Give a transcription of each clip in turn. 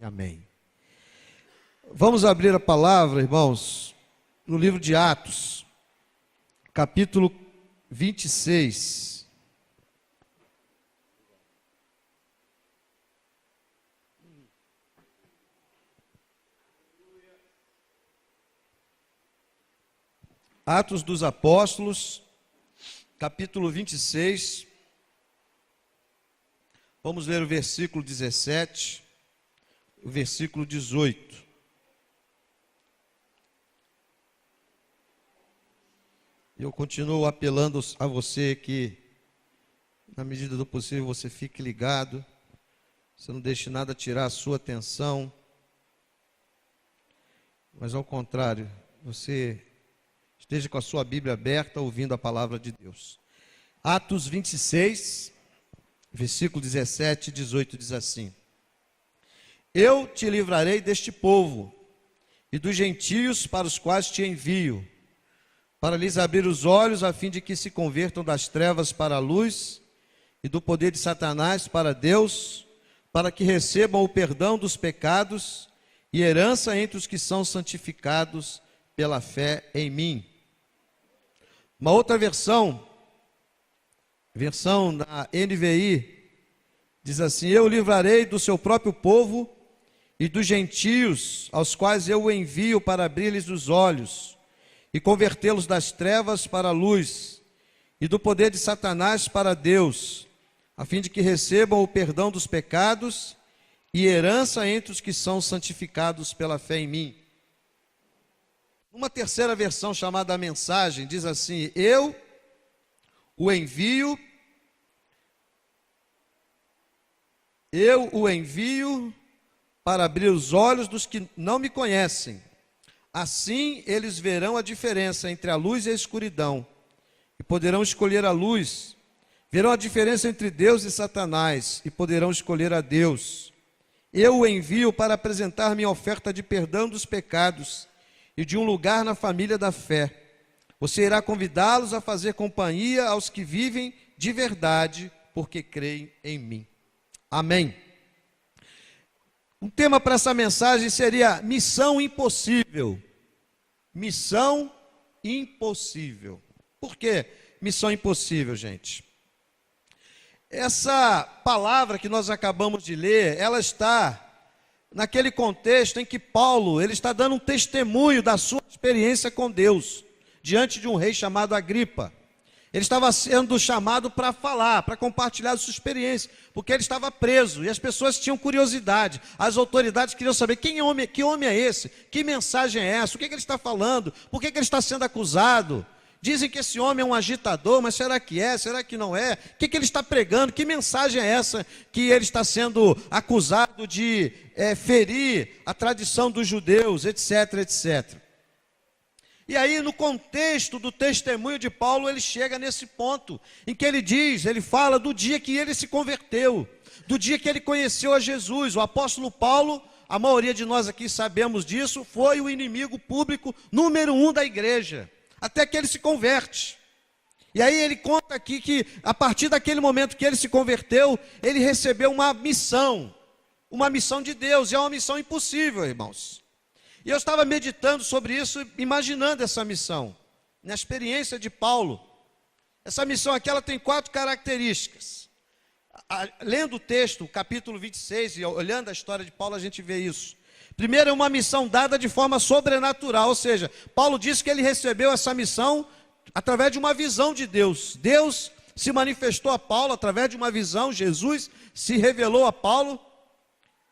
Amém. Vamos abrir a palavra, irmãos, no livro de Atos, capítulo 26. Atos dos Apóstolos, capítulo 26. Vamos ler o versículo 17, o versículo 18. Eu continuo apelando a você que, na medida do possível, você fique ligado, você não deixe nada tirar a sua atenção, mas ao contrário, você esteja com a sua Bíblia aberta, ouvindo a palavra de Deus. Atos 26, versículo 17 e 18 diz assim: Eu te livrarei deste povo e dos gentios para os quais te envio, para lhes abrir os olhos, a fim de que se convertam das trevas para a luz e do poder de Satanás para Deus, para que recebam o perdão dos pecados e herança entre os que são santificados pela fé em mim. Uma outra versão da NVI, diz assim: Eu livrarei do seu próprio povo e dos gentios, aos quais eu o envio para abrir-lhes os olhos e convertê-los das trevas para a luz, e do poder de Satanás para Deus, a fim de que recebam o perdão dos pecados e herança entre os que são santificados pela fé em mim. Uma terceira versão, chamada a Mensagem, diz assim: Eu o envio para abrir os olhos dos que não me conhecem. Assim eles verão a diferença entre a luz e a escuridão, e poderão escolher a luz. Verão a diferença entre Deus e Satanás, e poderão escolher a Deus. Eu o envio para apresentar minha oferta de perdão dos pecados e de um lugar na família da fé. Você irá convidá-los a fazer companhia aos que vivem de verdade, porque creem em mim. Amém. Um tema para essa mensagem seria missão impossível. Missão impossível. Por que missão impossível, gente? Essa palavra que nós acabamos de ler, ela está naquele contexto em que Paulo, ele está dando um testemunho da sua experiência com Deus, diante de um rei chamado Agripa. Ele estava sendo chamado para falar, para compartilhar a sua experiência, porque ele estava preso e as pessoas tinham curiosidade. As autoridades queriam saber que homem é esse, que mensagem é essa, o que ele está falando, por que ele está sendo acusado. Dizem que esse homem é um agitador, mas será que é? Será que não é? O que ele está pregando? Que mensagem é essa que ele está sendo acusado de ferir a tradição dos judeus, etc, etc. E aí, no contexto do testemunho de Paulo, ele chega nesse ponto em que ele fala do dia que ele se converteu, do dia que ele conheceu a Jesus. O apóstolo Paulo, a maioria de nós aqui sabemos disso, foi o inimigo público número 1 da igreja, até que ele se converte. E aí ele conta aqui que, a partir daquele momento que ele se converteu, ele recebeu uma missão de Deus, e é uma missão impossível, irmãos. E eu estava meditando sobre isso, imaginando essa missão, na experiência de Paulo. Essa missão aqui, ela tem 4 características. Lendo o texto, capítulo 26, e olhando a história de Paulo, a gente vê isso. Primeiro, é uma missão dada de forma sobrenatural, ou seja, Paulo disse que ele recebeu essa missão através de uma visão de Deus. Deus se manifestou a Paulo através de uma visão, Jesus se revelou a Paulo,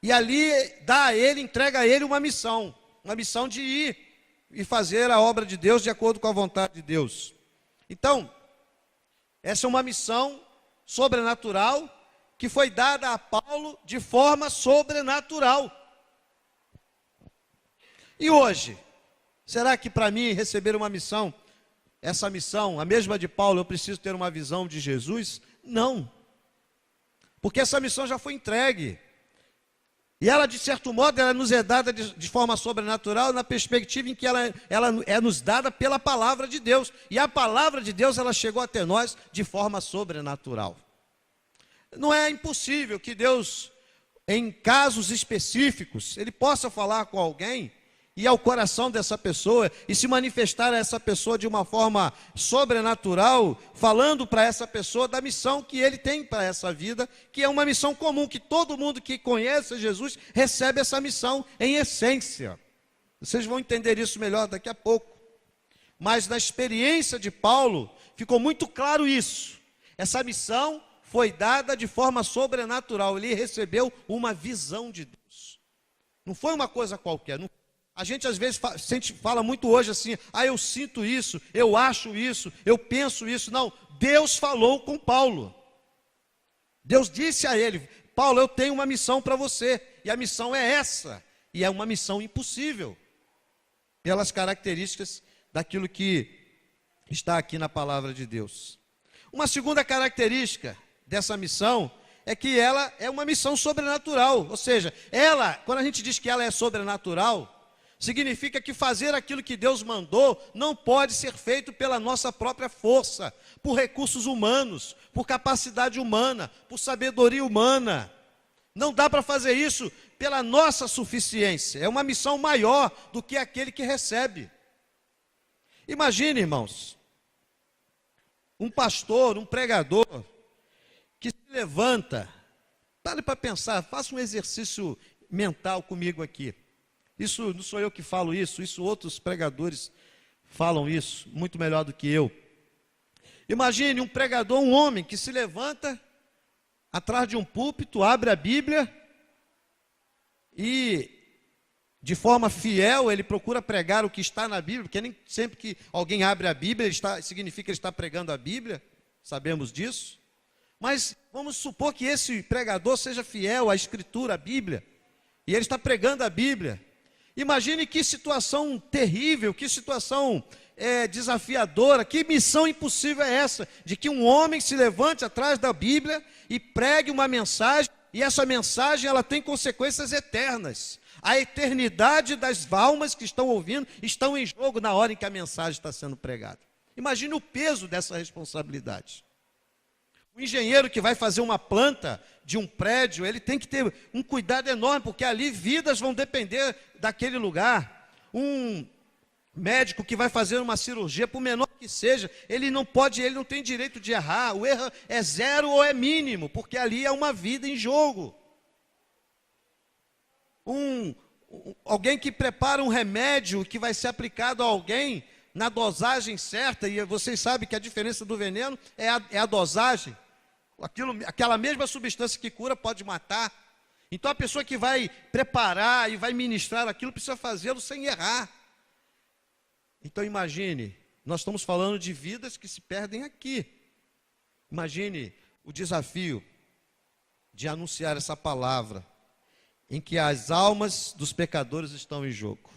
e ali entrega a ele uma missão de ir e fazer a obra de Deus de acordo com a vontade de Deus. Então, essa é uma missão sobrenatural que foi dada a Paulo de forma sobrenatural. E hoje, será que para mim receber uma missão, essa missão, a mesma de Paulo, eu preciso ter uma visão de Jesus? Não. Porque essa missão já foi entregue. E ela, de certo modo, ela nos é dada de forma sobrenatural, na perspectiva em que ela é nos dada pela palavra de Deus. E a palavra de Deus, ela chegou até nós de forma sobrenatural. Não é impossível que Deus em casos específicos, ele possa falar com alguém, ir ao coração dessa pessoa e se manifestar a essa pessoa de uma forma sobrenatural, falando para essa pessoa da missão que ele tem para essa vida, que é uma missão comum, que todo mundo que conhece Jesus recebe essa missão em essência. Vocês vão entender isso melhor daqui a pouco. Mas na experiência de Paulo, ficou muito claro isso. Essa missão foi dada de forma sobrenatural. Ele recebeu uma visão de Deus. Não foi uma coisa qualquer. A gente às vezes fala muito hoje assim, eu sinto isso, eu acho isso, eu penso isso. Não, Deus falou com Paulo. Deus disse a ele, Paulo, eu tenho uma missão para você. E a missão é essa. E é uma missão impossível. Pelas características daquilo que está aqui na palavra de Deus. Uma segunda característica dessa missão é que ela é uma missão sobrenatural. Ou seja, quando a gente diz que ela é sobrenatural, significa que fazer aquilo que Deus mandou não pode ser feito pela nossa própria força, por recursos humanos, por capacidade humana, por sabedoria humana. Não dá para fazer isso pela nossa suficiência. É uma missão maior do que aquele que recebe. Imagine, irmãos, um pastor, um pregador, que se levanta, pare para pensar, faça um exercício mental comigo aqui. Isso não sou eu que falo isso outros pregadores falam isso, muito melhor do que eu. Imagine um pregador, um homem que se levanta atrás de um púlpito, abre a Bíblia e, de forma fiel, ele procura pregar o que está na Bíblia, porque nem sempre que alguém abre a Bíblia, significa que ele está pregando a Bíblia, sabemos disso. Mas vamos supor que esse pregador seja fiel à Escritura, à Bíblia, e ele está pregando a Bíblia. Imagine que situação terrível, que situação desafiadora, que missão impossível é essa, de que um homem se levante atrás da Bíblia e pregue uma mensagem, e essa mensagem ela tem consequências eternas. A eternidade das almas que estão ouvindo estão em jogo na hora em que a mensagem está sendo pregada. Imagine o peso dessa responsabilidade. O engenheiro que vai fazer uma planta de um prédio, ele tem que ter um cuidado enorme, porque ali vidas vão depender daquele lugar. Um médico que vai fazer uma cirurgia, por menor que seja, ele não tem direito de errar. O erro é zero ou é mínimo, porque ali é uma vida em jogo. Alguém que prepara um remédio que vai ser aplicado a alguém na dosagem certa, e vocês sabem que a diferença do veneno é a dosagem. Aquela mesma substância que cura pode matar. Então a pessoa que vai preparar e vai ministrar aquilo precisa fazê-lo sem errar. Então imagine, nós estamos falando de vidas que se perdem aqui. Imagine o desafio de anunciar essa palavra, em que as almas dos pecadores estão em jogo.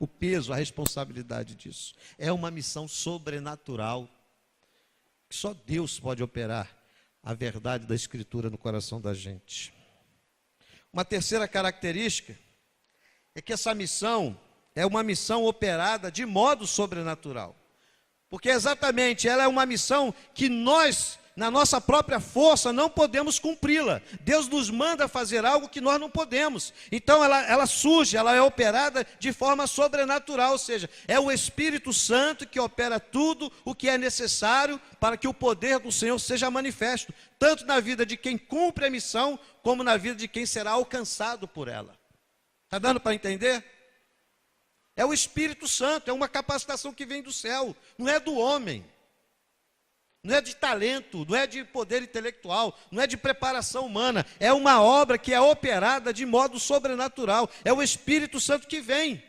O peso, a responsabilidade disso. É uma missão sobrenatural, que só Deus pode operar a verdade da Escritura no coração da gente. Uma terceira característica é que essa missão é uma missão operada de modo sobrenatural. Porque exatamente ela é uma missão que nós, na nossa própria força, não podemos cumpri-la. Deus nos manda fazer algo que nós não podemos. Então ela surge, ela é operada de forma sobrenatural, ou seja, é o Espírito Santo que opera tudo o que é necessário para que o poder do Senhor seja manifesto, tanto na vida de quem cumpre a missão, como na vida de quem será alcançado por ela. Está dando para entender? É o Espírito Santo, é uma capacitação que vem do céu, não é do homem. Não é de talento, não é de poder intelectual, não é de preparação humana. É uma obra que é operada de modo sobrenatural. É o Espírito Santo que vem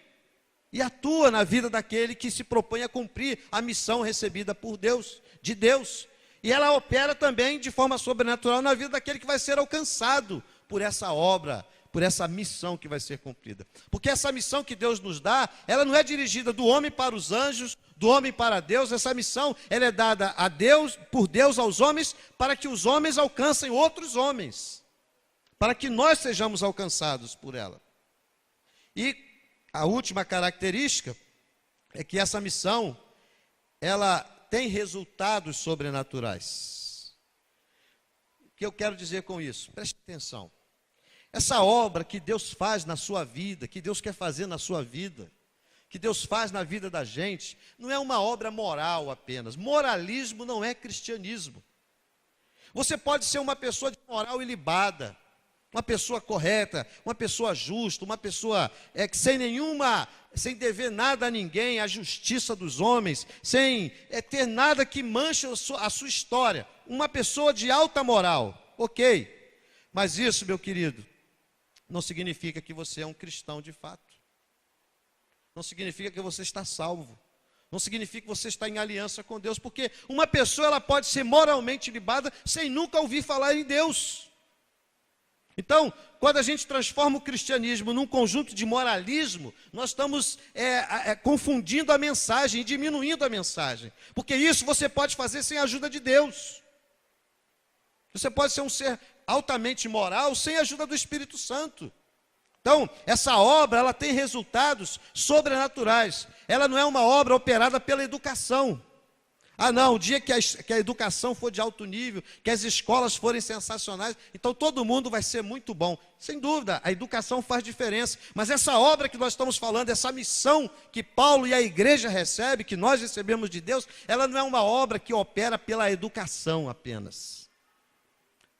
e atua na vida daquele que se propõe a cumprir a missão recebida por Deus, de Deus. E ela opera também de forma sobrenatural na vida daquele que vai ser alcançado por essa obra, por essa missão que vai ser cumprida. Porque essa missão que Deus nos dá, ela não é dirigida do homem para os anjos, do homem para Deus. Essa missão, ela é dada a Deus, por Deus aos homens, para que os homens alcancem outros homens, para que nós sejamos alcançados por ela. E a última característica é que essa missão, ela tem resultados sobrenaturais. O que eu quero dizer com isso? Preste atenção. Essa obra que Deus faz na sua vida, que Deus quer fazer na sua vida, que Deus faz na vida da gente, não é uma obra moral apenas. Moralismo não é cristianismo. Você pode ser uma pessoa de moral ilibada, uma pessoa correta, uma pessoa justa, uma pessoa que sem dever nada a ninguém, a justiça dos homens, sem ter nada que manche a sua história. Uma pessoa de alta moral, ok. Mas isso, meu querido, não significa que você é um cristão de fato. Não significa que você está salvo. Não significa que você está em aliança com Deus, porque uma pessoa ela pode ser moralmente ilibada sem nunca ouvir falar em Deus. Então, quando a gente transforma o cristianismo num conjunto de moralismo, nós estamos confundindo a mensagem e diminuindo a mensagem. Porque isso você pode fazer sem a ajuda de Deus. Você pode ser um ser altamente moral sem a ajuda do Espírito Santo. Então, essa obra, ela tem resultados sobrenaturais. Ela não é uma obra operada pela educação. Ah, não, o dia que a educação for de alto nível, que as escolas forem sensacionais, então todo mundo vai ser muito bom. Sem dúvida, a educação faz diferença. Mas essa obra que nós estamos falando, essa missão que Paulo e a igreja recebem, que nós recebemos de Deus, ela não é uma obra que opera pela educação apenas.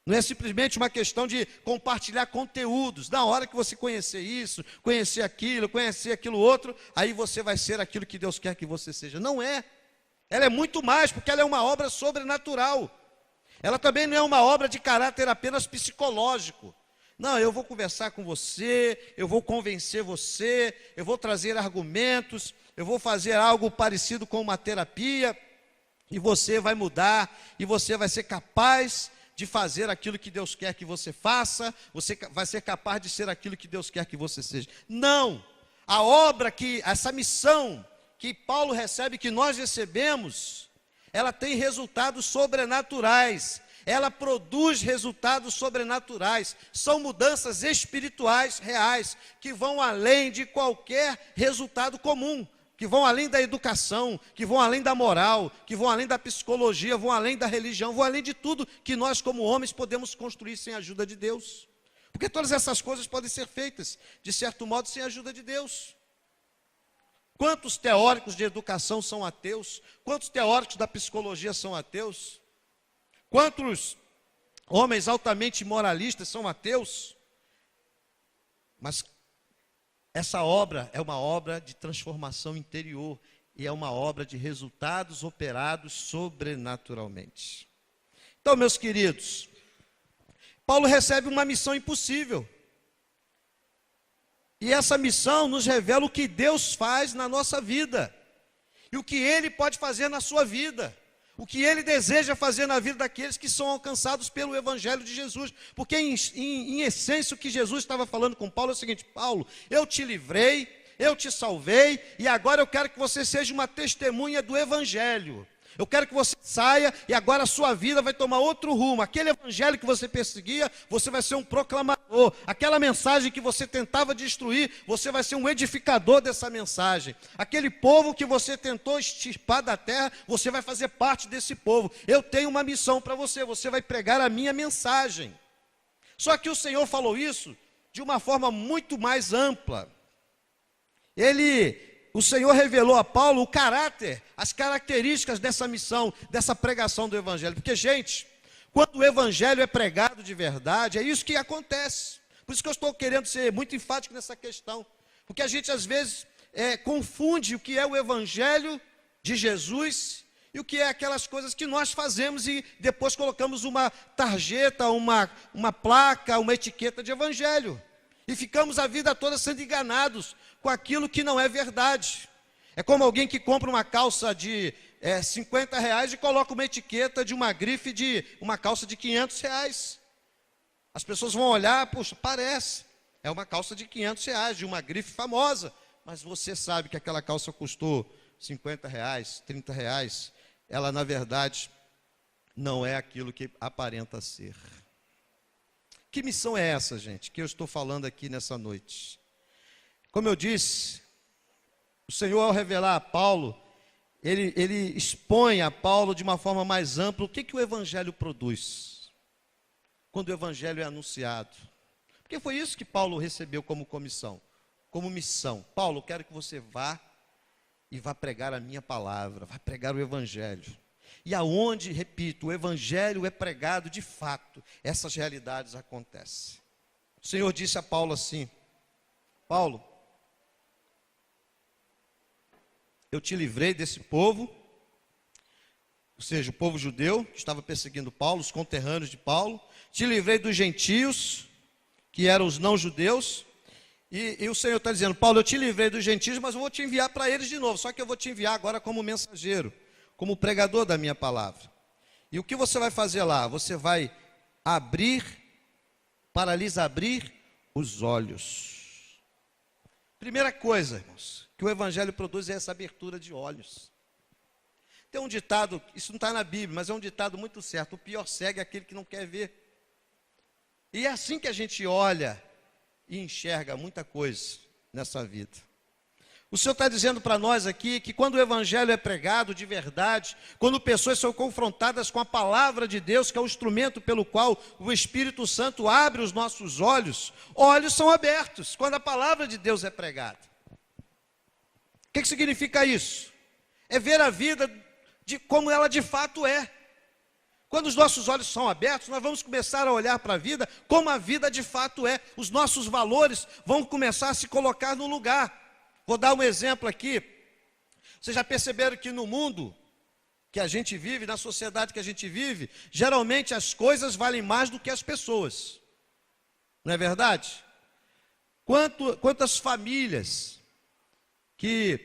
Não é simplesmente uma questão de compartilhar conteúdos. Na hora que você conhecer isso, conhecer aquilo outro, aí você vai ser aquilo que Deus quer que você seja. Não é. Ela é muito mais, porque ela é uma obra sobrenatural. Ela também não é uma obra de caráter apenas psicológico. Não, eu vou conversar com você, eu vou convencer você, eu vou trazer argumentos, eu vou fazer algo parecido com uma terapia, e você vai mudar, e você vai ser capaz de fazer aquilo que Deus quer que você faça, você vai ser capaz de ser aquilo que Deus quer que você seja. Não! A obra essa missão que Paulo recebe, que nós recebemos, ela tem resultados sobrenaturais, ela produz resultados sobrenaturais, são mudanças espirituais reais, que vão além de qualquer resultado comum, que vão além da educação, que vão além da moral, que vão além da psicologia, vão além da religião, vão além de tudo que nós como homens podemos construir sem a ajuda de Deus. Porque todas essas coisas podem ser feitas, de certo modo, sem a ajuda de Deus. Quantos teóricos de educação são ateus? Quantos teóricos da psicologia são ateus? Quantos homens altamente moralistas são ateus? Mas essa obra é uma obra de transformação interior e é uma obra de resultados operados sobrenaturalmente. Então, meus queridos, Paulo recebe uma missão impossível. E essa missão nos revela o que Deus faz na nossa vida. E o que Ele pode fazer na sua vida. O que Ele deseja fazer na vida daqueles que são alcançados pelo Evangelho de Jesus. Porque em essência o que Jesus estava falando com Paulo é o seguinte: Paulo, eu te livrei, eu te salvei, e agora eu quero que você seja uma testemunha do Evangelho. Eu quero que você saia e agora a sua vida vai tomar outro rumo. Aquele evangelho que você perseguia, você vai ser um proclamador. Aquela mensagem que você tentava destruir, você vai ser um edificador dessa mensagem. Aquele povo que você tentou extirpar da terra, você vai fazer parte desse povo. Eu tenho uma missão para você, você vai pregar a minha mensagem. Só que o Senhor falou isso de uma forma muito mais ampla. O Senhor revelou a Paulo o caráter, as características dessa missão, dessa pregação do Evangelho. Porque, gente, quando o Evangelho é pregado de verdade, é isso que acontece. Por isso que eu estou querendo ser muito enfático nessa questão. Porque a gente, às vezes, confunde o que é o Evangelho de Jesus e o que é aquelas coisas que nós fazemos e depois colocamos uma tarjeta, uma placa, uma etiqueta de Evangelho. E ficamos a vida toda sendo enganados com aquilo que não é verdade. É como alguém que compra uma calça de R$50 e coloca uma etiqueta de uma grife de uma calça de R$500. As pessoas vão olhar, puxa, parece, é uma calça de R$500, de uma grife famosa, mas você sabe que aquela calça custou R$50, R$30, ela na verdade não é aquilo que aparenta ser. Que missão é essa, gente, que eu estou falando aqui nessa noite? Como eu disse, o Senhor, ao revelar a Paulo, ele expõe a Paulo de uma forma mais ampla o que o Evangelho produz. quando o evangelho é anunciado. Porque foi isso que Paulo recebeu como comissão, como missão. Paulo, eu quero que você vá e vá pregar a minha palavra, vá pregar o evangelho. E aonde, repito, o evangelho é pregado de fato, essas realidades acontecem. O Senhor disse a Paulo assim: Paulo, eu te livrei desse povo, ou seja, o povo judeu que estava perseguindo Paulo, os conterrâneos de Paulo, te livrei dos gentios, que eram os não-judeus, e o Senhor está dizendo: Paulo, eu te livrei dos gentios, mas eu vou te enviar para eles de novo, só que eu vou te enviar agora como mensageiro, como pregador da minha palavra. E o que você vai fazer lá? Você vai para lhes abrir os olhos. Primeira coisa, irmãos, que o evangelho produz é essa abertura de olhos. Tem um ditado, isso não está na Bíblia, mas é um ditado muito certo: o pior cego é aquele que não quer ver. E é assim que a gente olha e enxerga muita coisa nessa vida. O Senhor está dizendo para nós aqui que quando o evangelho é pregado de verdade, quando pessoas são confrontadas com a palavra de Deus, que é o instrumento pelo qual o Espírito Santo abre os nossos olhos, olhos são abertos quando a palavra de Deus é pregada. O que significa isso? É ver a vida de como ela de fato é. Quando os nossos olhos são abertos, nós vamos começar a olhar para a vida como a vida de fato é. Os nossos valores vão começar a se colocar no lugar. Vou dar um exemplo aqui. Vocês já perceberam que no mundo que a gente vive, na sociedade que a gente vive, geralmente as coisas valem mais do que as pessoas. Não é verdade? Quantas famílias que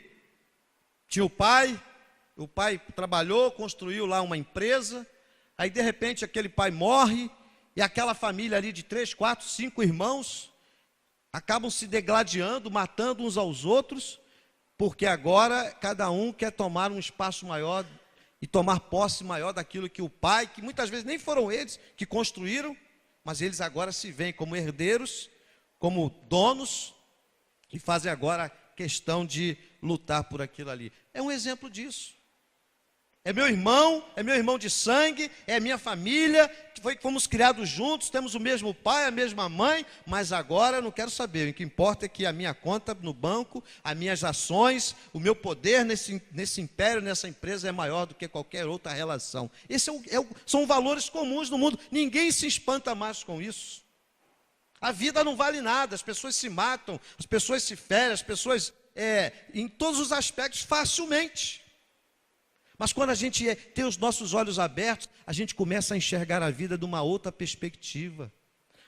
tinha o pai trabalhou, construiu lá uma empresa, aí de repente aquele pai morre, e aquela família ali de 3, 4, 5 irmãos, acabam se degladiando, matando uns aos outros, porque agora cada um quer tomar um espaço maior e tomar posse maior daquilo que o pai, que muitas vezes nem foram eles que construíram, mas eles agora se veem como herdeiros, como donos, e fazem agora questão de lutar por aquilo ali. É um exemplo disso. É meu irmão de sangue, é minha família, fomos criados juntos, temos o mesmo pai, a mesma mãe, mas agora eu não quero saber. O que importa é que a minha conta no banco, as minhas ações, o meu poder nesse império, nessa empresa é maior do que qualquer outra relação. São valores comuns no mundo, ninguém se espanta mais com isso. A vida não vale nada, as pessoas se matam, as pessoas se ferem, as pessoas, em todos os aspectos, facilmente. Mas quando a gente tem os nossos olhos abertos, a gente começa a enxergar a vida de uma outra perspectiva.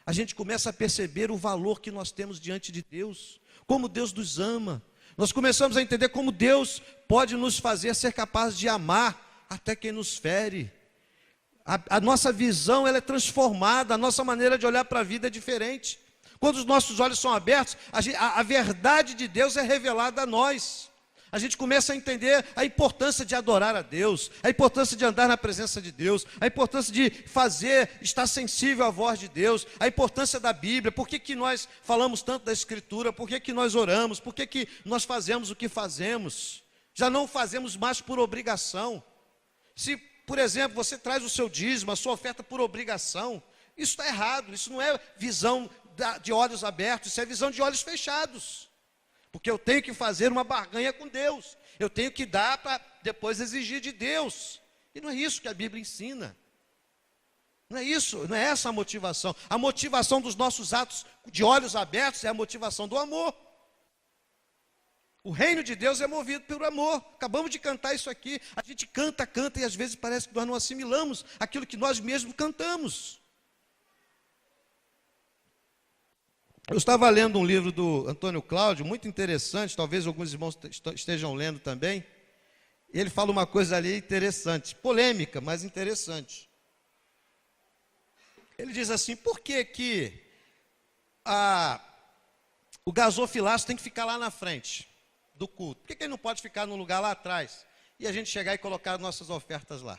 A gente começa a perceber o valor que nós temos diante de Deus, como Deus nos ama. Nós começamos a entender como Deus pode nos fazer ser capazes de amar até quem nos fere. A nossa visão ela é transformada, a nossa maneira de olhar para a vida é diferente. Quando os nossos olhos são abertos, a verdade de Deus é revelada a nós. A gente começa a entender a importância de adorar a Deus, a importância de andar na presença de Deus, a importância de estar sensível à voz de Deus, a importância da Bíblia, por que nós falamos tanto da Escritura, por que nós oramos, por que nós fazemos o que fazemos. Já não fazemos mais por obrigação. Se, por exemplo, você traz o seu dízimo, a sua oferta por obrigação, isso está errado, isso não é visão de olhos abertos, isso é visão de olhos fechados. Porque eu tenho que fazer uma barganha com Deus. Eu tenho que dar para depois exigir de Deus. E não é isso que a Bíblia ensina. Não é isso, não é essa a motivação. A motivação dos nossos atos de olhos abertos é a motivação do amor. O reino de Deus é movido pelo amor. Acabamos de cantar isso aqui. A gente canta e às vezes parece que nós não assimilamos aquilo que nós mesmos cantamos. Eu estava lendo um livro do Antônio Cláudio, muito interessante, talvez alguns irmãos estejam lendo também. Ele fala uma coisa ali interessante, polêmica, mas interessante. Ele diz assim: por que o gasofilácio tem que ficar lá na frente do culto? Por que ele não pode ficar no lugar lá atrás e a gente chegar e colocar nossas ofertas lá?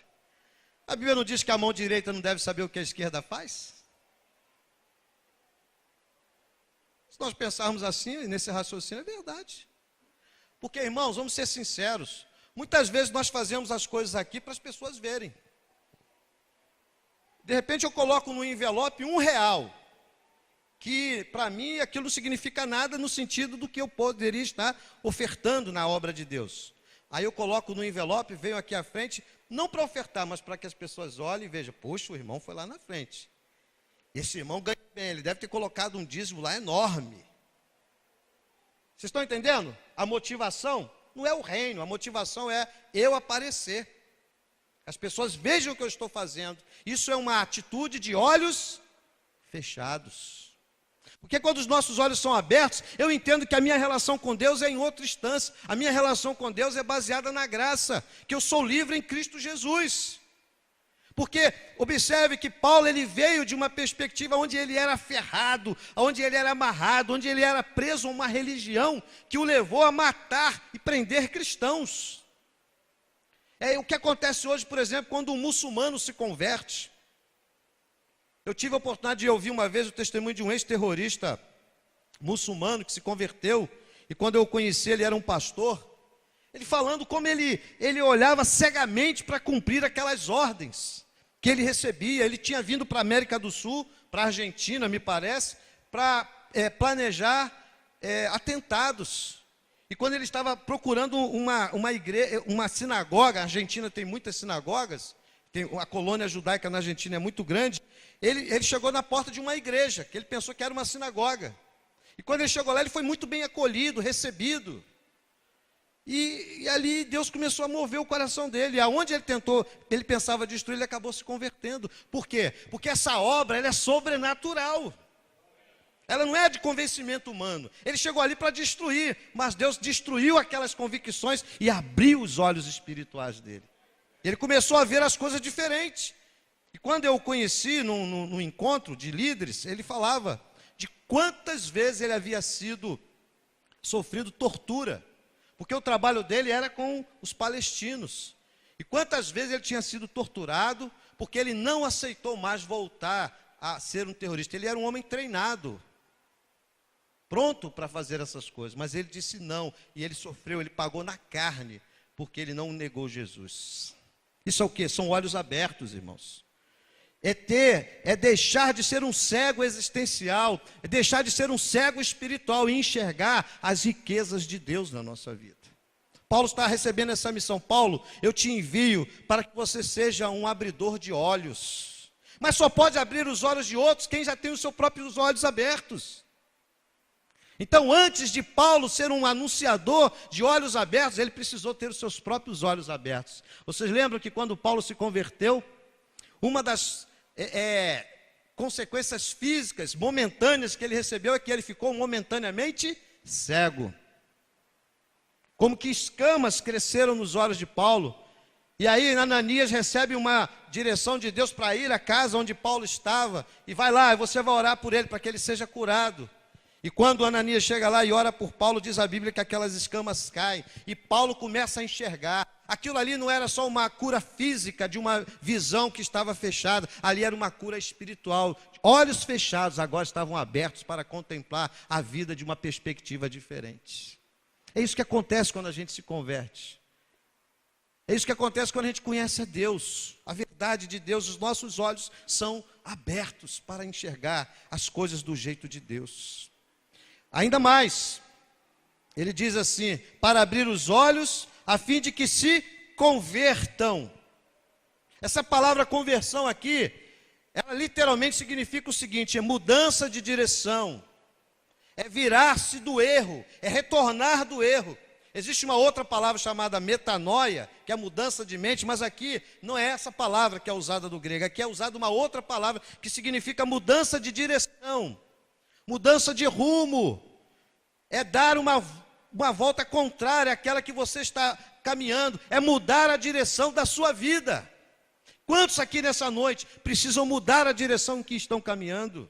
A Bíblia não diz que a mão direita não deve saber o que a esquerda faz? Se nós pensarmos assim, nesse raciocínio, é verdade. Porque, irmãos, vamos ser sinceros, muitas vezes nós fazemos as coisas aqui para as pessoas verem. De repente eu coloco no envelope R$1, que para mim aquilo não significa nada no sentido do que eu poderia estar ofertando na obra de Deus. Aí eu coloco no envelope, venho aqui à frente, não para ofertar, mas para que as pessoas olhem e vejam, poxa, o irmão foi lá na frente. Esse irmão ganha bem, ele deve ter colocado um dízimo lá enorme. Vocês estão entendendo? A motivação não é o reino, a motivação é eu aparecer. As pessoas vejam o que eu estou fazendo. Isso é uma atitude de olhos fechados. Porque quando os nossos olhos são abertos, eu entendo que a minha relação com Deus é em outra instância. A minha relação com Deus é baseada na graça, que eu sou livre em Cristo Jesus. Porque observe que Paulo ele veio de uma perspectiva onde ele era ferrado, onde ele era amarrado, onde ele era preso a uma religião que o levou a matar e prender cristãos. É o que acontece hoje, por exemplo, quando um muçulmano se converte. Eu tive a oportunidade de ouvir uma vez o testemunho de um ex-terrorista muçulmano que se converteu, e quando eu o conheci, ele era um pastor, ele falando como ele olhava cegamente para cumprir aquelas ordens que ele recebia. Ele tinha vindo para a América do Sul, para a Argentina, me parece, para planejar atentados. E quando ele estava procurando uma igreja, uma sinagoga, a Argentina tem muitas sinagogas, a colônia judaica na Argentina é muito grande, ele chegou na porta de uma igreja, que ele pensou que era uma sinagoga. E quando ele chegou lá, ele foi muito bem acolhido, recebido. E ali Deus começou a mover o coração dele. Aonde ele pensava destruir, ele acabou se convertendo. Por quê? Porque essa obra ela é sobrenatural. Ela não é de convencimento humano. Ele chegou ali para destruir, mas Deus destruiu aquelas convicções e abriu os olhos espirituais dele. Ele começou a ver as coisas diferentes. E quando eu o conheci no encontro de líderes, ele falava de quantas vezes ele havia sofrido tortura. Porque o trabalho dele era com os palestinos. E quantas vezes ele tinha sido torturado, porque ele não aceitou mais voltar a ser um terrorista. Ele era um homem treinado, pronto para fazer essas coisas, mas ele disse não, e ele sofreu, ele pagou na carne, porque ele não negou Jesus. Isso é o quê? São olhos abertos, irmãos. É deixar de ser um cego existencial, é deixar de ser um cego espiritual e enxergar as riquezas de Deus na nossa vida. Paulo está recebendo essa missão. Paulo, eu te envio para que você seja um abridor de olhos. Mas só pode abrir os olhos de outros quem já tem os seus próprios olhos abertos. Então, antes de Paulo ser um anunciador de olhos abertos, ele precisou ter os seus próprios olhos abertos. Vocês lembram que quando Paulo se converteu, uma das consequências físicas momentâneas que ele recebeu é que ele ficou momentaneamente cego. Como que escamas cresceram nos olhos de Paulo. E aí Ananias recebe uma direção de Deus para ir à casa onde Paulo estava. E vai lá, e você vai orar por ele para que ele seja curado. E quando Ananias chega lá e ora por Paulo, diz a Bíblia que aquelas escamas caem. E Paulo começa a enxergar. Aquilo ali não era só uma cura física de uma visão que estava fechada. Ali era uma cura espiritual. Olhos fechados agora estavam abertos para contemplar a vida de uma perspectiva diferente. É isso que acontece quando a gente se converte. É isso que acontece quando a gente conhece a Deus, a verdade de Deus. Os nossos olhos são abertos para enxergar as coisas do jeito de Deus. Ainda mais, ele diz assim, para abrir os olhos, a fim de que se convertam. Essa palavra conversão aqui, ela literalmente significa o seguinte, é mudança de direção, é virar-se do erro, é retornar do erro. Existe uma outra palavra chamada metanoia, que é mudança de mente, mas aqui não é essa palavra que é usada do grego, aqui é usada uma outra palavra que significa mudança de direção. Mudança de rumo, é dar uma volta contrária àquela que você está caminhando, é mudar a direção da sua vida. Quantos aqui nessa noite precisam mudar a direção em que estão caminhando?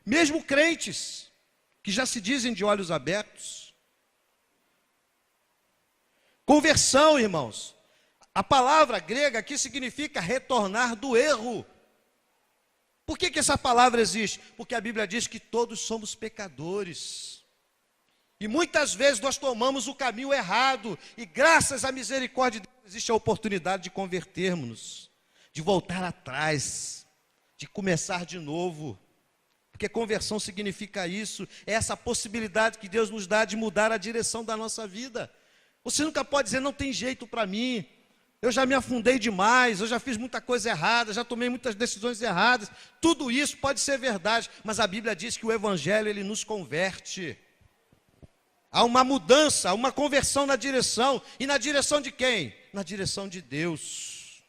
Mesmo crentes, que já se dizem de olhos abertos. Conversão, irmãos. A palavra grega aqui significa retornar do erro. Por que essa palavra existe? Porque a Bíblia diz que todos somos pecadores. E muitas vezes nós tomamos o caminho errado. E graças à misericórdia de Deus existe a oportunidade de convertermos-nos. de voltar atrás, de começar de novo. Porque conversão significa isso, é essa possibilidade que Deus nos dá de mudar a direção da nossa vida. Você nunca pode dizer, não tem jeito para mim, eu já me afundei demais, eu já fiz muita coisa errada, já tomei muitas decisões erradas. Tudo isso pode ser verdade, mas a Bíblia diz que o Evangelho, ele nos converte. Há uma mudança, há uma conversão na direção. E na direção de quem? Na direção de Deus.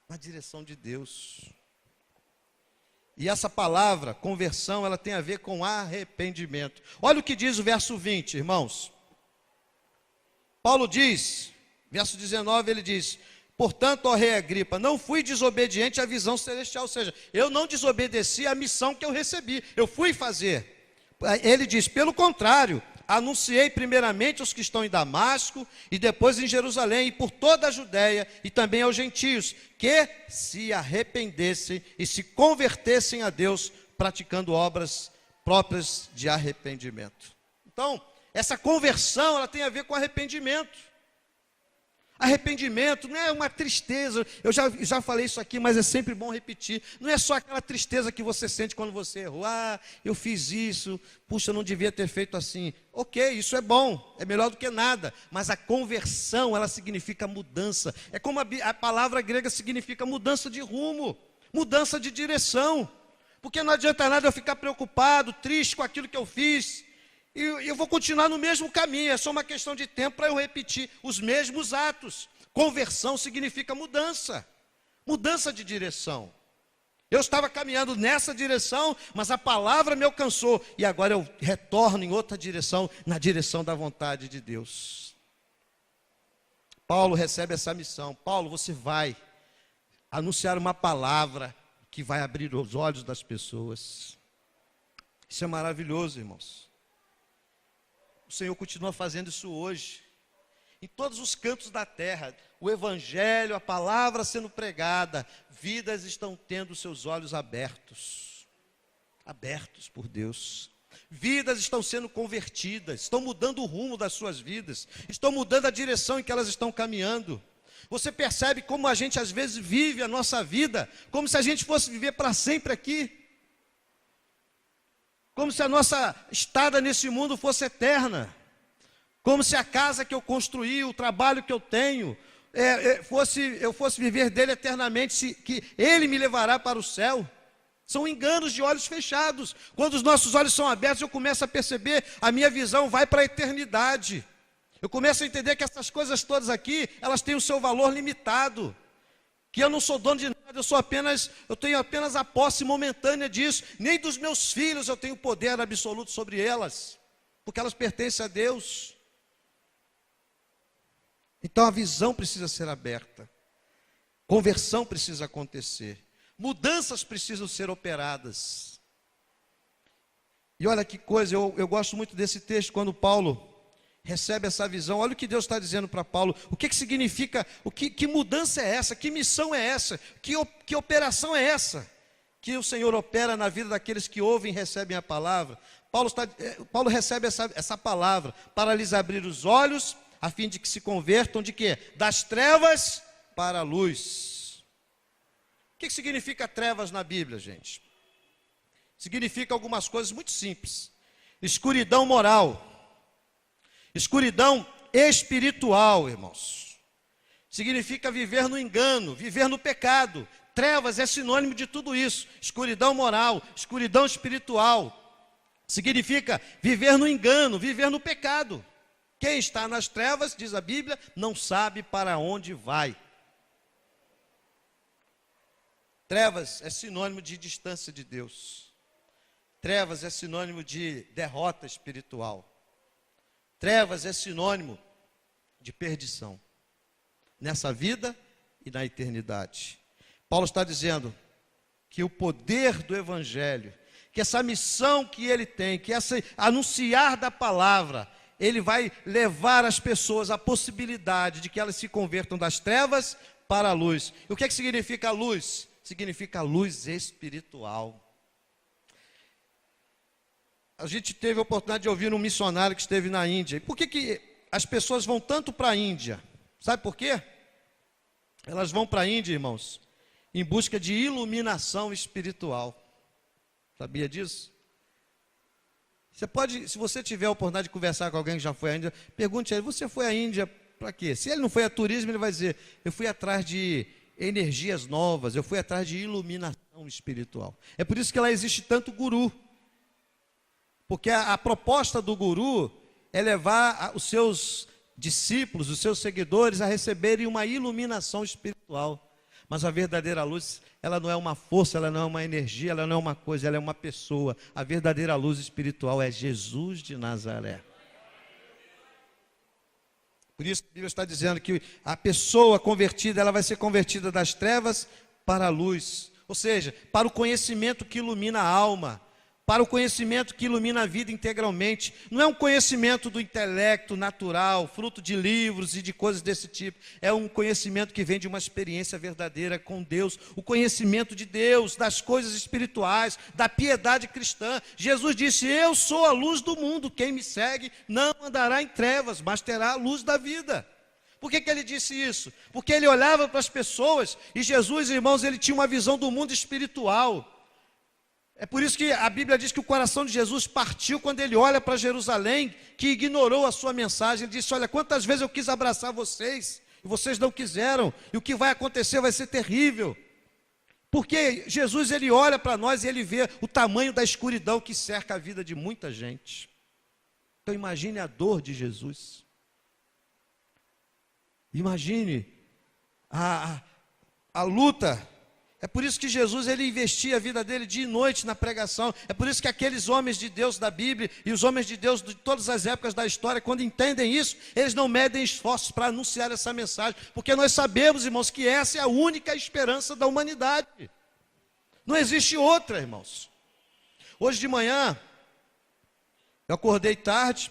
Na direção de Deus. E essa palavra, conversão, ela tem a ver com arrependimento. Olha o que diz o verso 20, irmãos. Paulo diz, verso 19, ele diz: portanto, ó rei Agripa, não fui desobediente à visão celestial. Ou seja, eu não desobedeci à missão que eu recebi, eu fui fazer. Ele diz, pelo contrário, anunciei primeiramente aos que estão em Damasco, e depois em Jerusalém, e por toda a Judéia, e também aos gentios, que se arrependessem e se convertessem a Deus, praticando obras próprias de arrependimento. Então, essa conversão, ela tem a ver com arrependimento. Arrependimento não é uma tristeza, eu já falei isso aqui, mas é sempre bom repetir. Não é só aquela tristeza que você sente quando você errou. Ah, eu fiz isso, puxa, eu não devia ter feito assim. Ok, isso é bom, é melhor do que nada. Mas a conversão, ela significa mudança. É como a palavra grega significa mudança de rumo, mudança de direção. Porque não adianta nada eu ficar preocupado, triste com aquilo que eu fiz. E eu vou continuar no mesmo caminho, é só uma questão de tempo para eu repetir os mesmos atos. Conversão significa mudança, mudança de direção. Eu estava caminhando nessa direção, mas a palavra me alcançou, e agora eu retorno em outra direção, na direção da vontade de Deus. Paulo recebe essa missão. Paulo, você vai anunciar uma palavra que vai abrir os olhos das pessoas. Isso é maravilhoso, irmãos. O Senhor continua fazendo isso hoje. Em todos os cantos da terra, o Evangelho, a palavra sendo pregada, vidas estão tendo seus olhos abertos. Abertos por Deus. Vidas estão sendo convertidas, estão mudando o rumo das suas vidas, estão mudando a direção em que elas estão caminhando. Você percebe como a gente às vezes vive a nossa vida, como se a gente fosse viver para sempre aqui. Como se a nossa estada nesse mundo fosse eterna. Como se a casa que eu construí, o trabalho que eu tenho, eu fosse viver dele eternamente, que ele me levará para o céu. São enganos de olhos fechados. Quando os nossos olhos são abertos, eu começo a perceber, a minha visão vai para a eternidade. Eu começo a entender que essas coisas todas aqui, elas têm o seu valor limitado. Que eu não sou dono de nada, eu tenho apenas a posse momentânea disso. Nem dos meus filhos eu tenho poder absoluto sobre elas, porque elas pertencem a Deus. Então a visão precisa ser aberta, conversão precisa acontecer, mudanças precisam ser operadas. E olha que coisa, eu gosto muito desse texto, quando Paulo recebe essa visão. Olha o que Deus está dizendo para Paulo. O que significa, que mudança é essa? Que missão é essa? Que operação é essa? Que o Senhor opera na vida daqueles que ouvem e recebem a palavra. Paulo recebe essa palavra para lhes abrir os olhos, a fim de que se convertam de quê? Das trevas para a luz. O que significa trevas na Bíblia, gente? Significa algumas coisas muito simples. Escuridão moral. Escuridão espiritual, irmãos. Significa viver no engano, viver no pecado. Trevas é sinônimo de tudo isso. Escuridão moral, escuridão espiritual. Significa viver no engano, viver no pecado. Quem está nas trevas, diz a Bíblia, não sabe para onde vai. Trevas é sinônimo de distância de Deus. Trevas é sinônimo de derrota espiritual. Trevas é sinônimo de perdição, nessa vida e na eternidade. Paulo está dizendo que o poder do Evangelho, que essa missão que ele tem, que essa anunciar da palavra, ele vai levar as pessoas à possibilidade de que elas se convertam das trevas para a luz. E o que significa a luz? Significa a luz espiritual. A gente teve a oportunidade de ouvir um missionário que esteve na Índia. E por que as pessoas vão tanto para a Índia? Sabe por quê? Elas vão para a Índia, irmãos, em busca de iluminação espiritual. Sabia disso? Você pode, se você tiver a oportunidade de conversar com alguém que já foi à Índia, pergunte a ele, você foi à Índia para quê? Se ele não foi a turismo, ele vai dizer, eu fui atrás de energias novas, eu fui atrás de iluminação espiritual. É por isso que lá existe tanto guru. Porque a proposta do guru é levar os seus discípulos, os seus seguidores a receberem uma iluminação espiritual. Mas a verdadeira luz, ela não é uma força, ela não é uma energia, ela não é uma coisa, ela é uma pessoa. A verdadeira luz espiritual é Jesus de Nazaré. Por isso que a Bíblia está dizendo que a pessoa convertida, ela vai ser convertida das trevas para a luz. Ou seja, para o conhecimento que ilumina a alma, para o conhecimento que ilumina a vida integralmente. Não é um conhecimento do intelecto natural, fruto de livros e de coisas desse tipo. É um conhecimento que vem de uma experiência verdadeira com Deus. O conhecimento de Deus, das coisas espirituais, da piedade cristã. Jesus disse, eu sou a luz do mundo. Quem me segue não andará em trevas, mas terá a luz da vida. Por que ele disse isso? Porque ele olhava para as pessoas e Jesus, irmãos, ele tinha uma visão do mundo espiritual. É por isso que a Bíblia diz que o coração de Jesus partiu quando ele olha para Jerusalém, que ignorou a sua mensagem. Ele disse, olha, quantas vezes eu quis abraçar vocês, e vocês não quiseram, e o que vai acontecer vai ser terrível. Porque Jesus, ele olha para nós e ele vê o tamanho da escuridão que cerca a vida de muita gente. Então imagine a dor de Jesus. Imagine a luta. É por isso que Jesus, ele investia a vida dele dia e noite na pregação. É por isso que aqueles homens de Deus da Bíblia e os homens de Deus de todas as épocas da história, quando entendem isso, eles não medem esforços para anunciar essa mensagem, porque nós sabemos, irmãos, que essa é a única esperança da humanidade. Não existe outra, irmãos. Hoje de manhã, eu acordei tarde,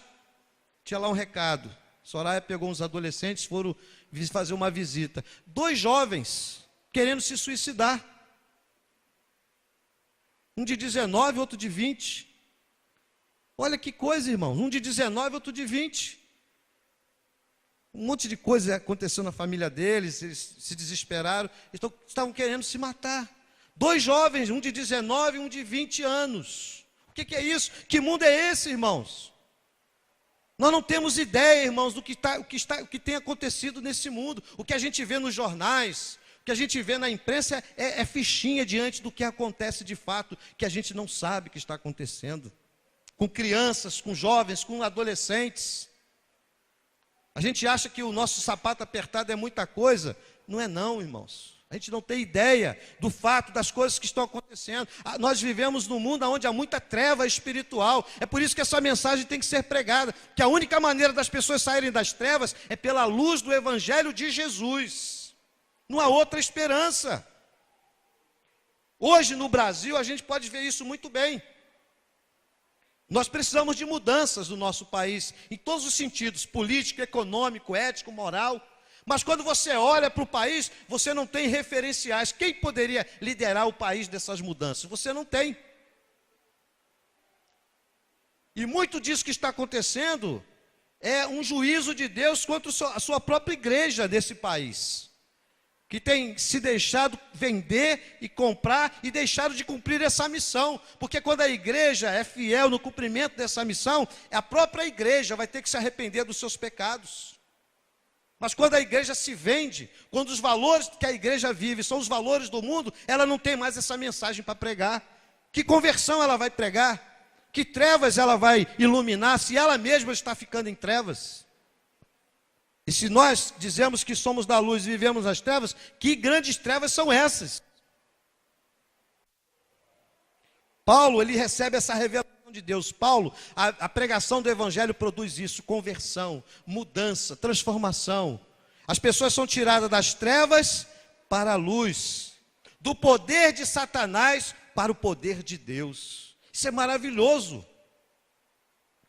tinha lá um recado. Soraya pegou uns adolescentes, foram fazer uma visita. 2 jovens querendo se suicidar. Um de 19, outro de 20. Olha que coisa, irmãos. Um de 19, outro de 20. Um monte de coisa aconteceu na família deles, eles se desesperaram, estavam querendo se matar. 2 jovens, um de 19 e um de 20 anos. O que é isso? Que mundo é esse, irmãos? Nós não temos ideia, irmãos, do que tem acontecido nesse mundo. O que a gente vê nos jornais, o que a gente vê na imprensa é fichinha diante do que acontece de fato, que a gente não sabe que está acontecendo. Com crianças, com jovens, com adolescentes. A gente acha que o nosso sapato apertado é muita coisa. Não é não, irmãos. A gente não tem ideia do fato, das coisas que estão acontecendo. Nós vivemos num mundo onde há muita treva espiritual. É por isso que essa mensagem tem que ser pregada. Que a única maneira das pessoas saírem das trevas é pela luz do Evangelho de Jesus. Não há outra esperança. Hoje no Brasil a gente pode ver isso muito bem. Nós precisamos de mudanças no nosso país, em todos os sentidos, político, econômico, ético, moral. Mas quando você olha para o país, você não tem referenciais. Quem poderia liderar o país dessas mudanças? Você não tem. E muito disso que está acontecendo é um juízo de Deus contra a sua própria igreja desse país, que tem se deixado vender e comprar e deixado de cumprir essa missão. Porque quando a igreja é fiel no cumprimento dessa missão, a própria igreja vai ter que se arrepender dos seus pecados. Mas quando a igreja se vende, quando os valores que a igreja vive são os valores do mundo, ela não tem mais essa mensagem para pregar. Que conversão ela vai pregar? Que trevas ela vai iluminar, se ela mesma está ficando em trevas? E se nós dizemos que somos da luz e vivemos nas trevas, que grandes trevas são essas? Paulo, ele recebe essa revelação de Deus. Paulo, a pregação do Evangelho produz isso, conversão, mudança, transformação. As pessoas são tiradas das trevas para a luz, do poder de Satanás para o poder de Deus. Isso é maravilhoso.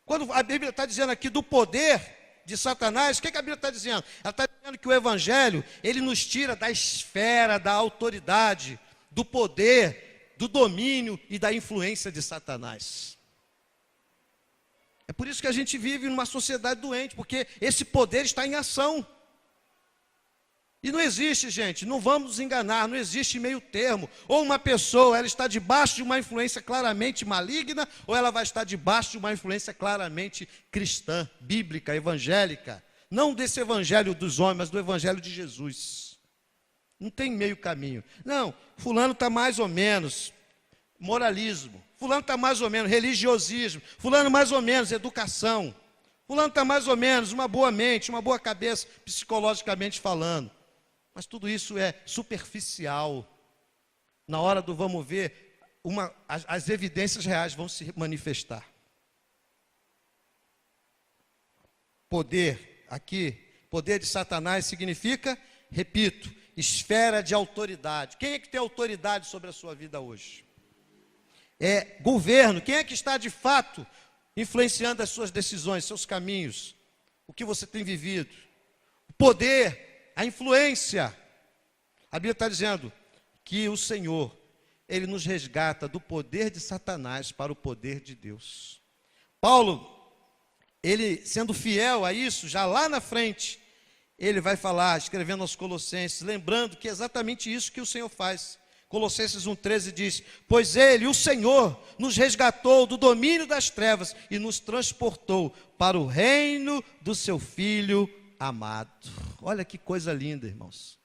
Quando a Bíblia está dizendo aqui do poder de Satanás, o que a Bíblia está dizendo? Ela está dizendo que o Evangelho, ele nos tira da esfera, da autoridade, do poder, do domínio e da influência de Satanás. É por isso que a gente vive numa sociedade doente, porque esse poder está em ação. E não existe, gente, não vamos nos enganar, não existe meio termo. Ou uma pessoa, ela está debaixo de uma influência claramente maligna, ou ela vai estar debaixo de uma influência claramente cristã, bíblica, evangélica. Não desse evangelho dos homens, mas do evangelho de Jesus. Não tem meio caminho. Não, fulano está mais ou menos moralismo. Fulano está mais ou menos religiosismo. Fulano mais ou menos educação. Fulano está mais ou menos uma boa mente, uma boa cabeça, psicologicamente falando. Mas tudo isso é superficial. Na hora do vamos ver, as evidências reais vão se manifestar. Poder, aqui, poder de Satanás significa, repito, esfera de autoridade. Quem é que tem autoridade sobre a sua vida hoje? É governo. Quem é que está de fato influenciando as suas decisões, seus caminhos, o que você tem vivido? O poder, a influência. A Bíblia está dizendo que o Senhor, Ele nos resgata do poder de Satanás para o poder de Deus. Paulo, ele sendo fiel a isso, já lá na frente, ele vai falar, escrevendo aos Colossenses, lembrando que é exatamente isso que o Senhor faz. Colossenses 1,13 diz: pois Ele, o Senhor, nos resgatou do domínio das trevas e nos transportou para o reino do seu Filho amado. Olha que coisa linda, irmãos.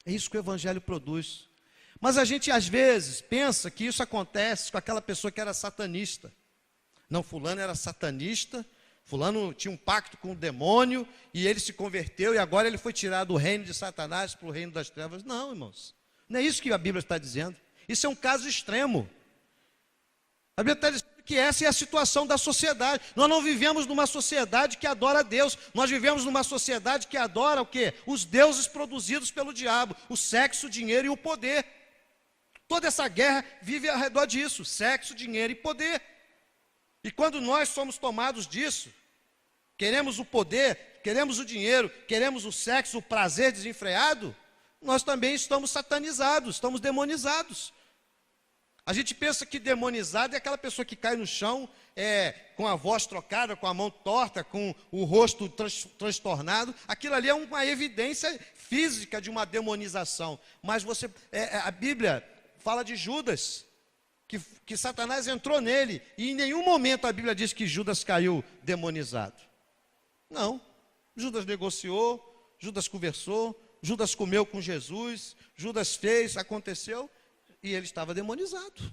É isso que o Evangelho produz. Mas a gente às vezes pensa que isso acontece com aquela pessoa que era satanista. Não, fulano era satanista, fulano tinha um pacto com o demônio e ele se converteu e agora ele foi tirado do reino de Satanás para o reino das trevas. Não, irmãos. Não é isso que a Bíblia está dizendo. Isso é um caso extremo. A Bíblia está dizendo que essa é a situação da sociedade. Nós não vivemos numa sociedade que adora a Deus. Nós vivemos numa sociedade que adora o quê? Os deuses produzidos pelo diabo. O sexo, o dinheiro e o poder. Toda essa guerra vive ao redor disso. Sexo, dinheiro e poder. E quando nós somos tomados disso, queremos o poder, queremos o dinheiro, queremos o sexo, o prazer desenfreado, nós também estamos satanizados, estamos demonizados. A gente pensa que demonizado é aquela pessoa que cai no chão com a voz trocada, com a mão torta, com o rosto transtornado. Aquilo ali é uma evidência física de uma demonização. Mas a Bíblia fala de Judas, que Satanás entrou nele, e em nenhum momento a Bíblia diz que Judas caiu demonizado. Não. Judas negociou, Judas conversou, Judas comeu com Jesus, Judas fez, aconteceu, e ele estava demonizado.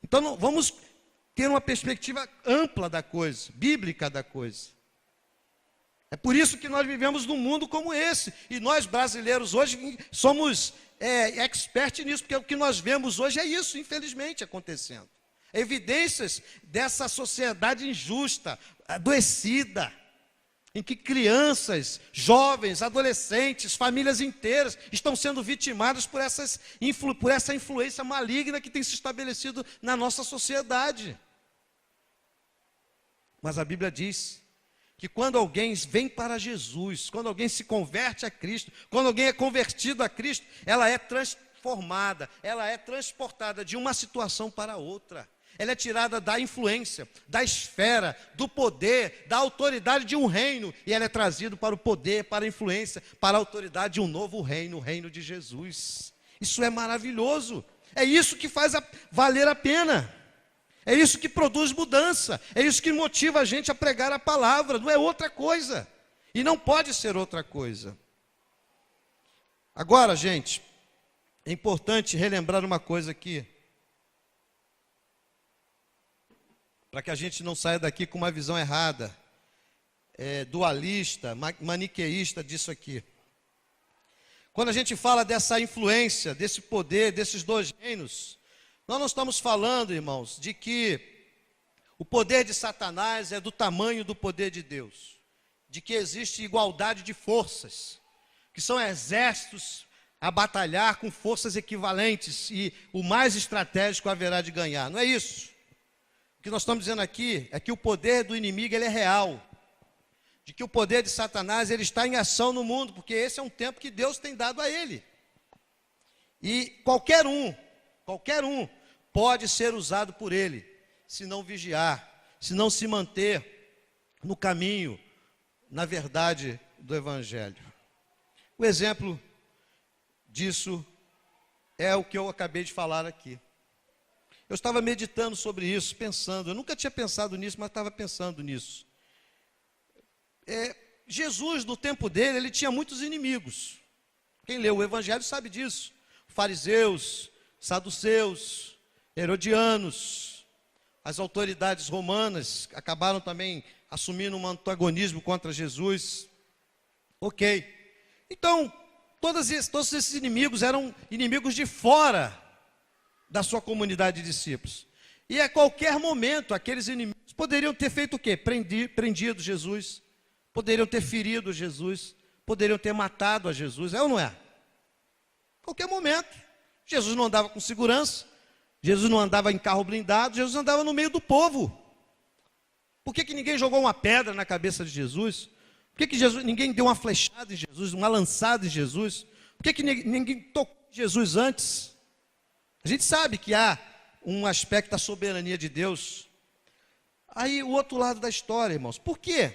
Então vamos ter uma perspectiva ampla da coisa, bíblica da coisa. É por isso que nós vivemos num mundo como esse, e nós brasileiros hoje somos expert nisso, porque o que nós vemos hoje é isso, infelizmente, acontecendo. Evidências dessa sociedade injusta, adoecida, em que crianças, jovens, adolescentes, famílias inteiras estão sendo vitimadas por essa influência maligna que tem se estabelecido na nossa sociedade. Mas a Bíblia diz que quando alguém vem para Jesus, quando alguém se converte a Cristo, quando alguém é convertido a Cristo, ela é transformada, ela é transportada de uma situação para outra. Ela é tirada da influência, da esfera, do poder, da autoridade de um reino, e ela é trazida para o poder, para a influência, para a autoridade de um novo reino, o reino de Jesus. Isso é maravilhoso. É isso que faz valer a pena. É isso que produz mudança. É isso que motiva a gente a pregar a palavra. Não é outra coisa. E não pode ser outra coisa. Agora, gente, é importante relembrar uma coisa aqui, para que a gente não saia daqui com uma visão errada, dualista, maniqueísta disso aqui. Quando a gente fala dessa influência, desse poder, desses dois reinos, nós não estamos falando, irmãos, de que o poder de Satanás é do tamanho do poder de Deus, de que existe igualdade de forças, que são exércitos a batalhar com forças equivalentes e o mais estratégico haverá de ganhar. Não é isso. O que nós estamos dizendo aqui é que o poder do inimigo ele é real, de que o poder de Satanás ele está em ação no mundo, porque esse é um tempo que Deus tem dado a ele. E qualquer um pode ser usado por ele, se não vigiar, se não se manter no caminho, na verdade do Evangelho. O exemplo disso é o que eu acabei de falar aqui. Eu estava meditando sobre isso, pensando. Eu nunca tinha pensado nisso, mas estava pensando nisso. Jesus, no tempo dele, ele tinha muitos inimigos. Quem leu o Evangelho sabe disso. Fariseus, saduceus, herodianos. As autoridades romanas acabaram também assumindo um antagonismo contra Jesus. Ok. Então, todos esses inimigos eram inimigos de fora da sua comunidade de discípulos. E a qualquer momento, aqueles inimigos poderiam ter feito o quê? Prendido Jesus, poderiam ter ferido Jesus, poderiam ter matado a Jesus, é ou não é? Qualquer momento. Jesus não andava com segurança, Jesus não andava em carro blindado, Jesus andava no meio do povo. Por que ninguém jogou uma pedra na cabeça de Jesus? Por que ninguém deu uma flechada em Jesus, uma lançada em Jesus? Por que ninguém tocou em Jesus antes? A gente sabe que há um aspecto da soberania de Deus. Aí o outro lado da história, irmãos. Por quê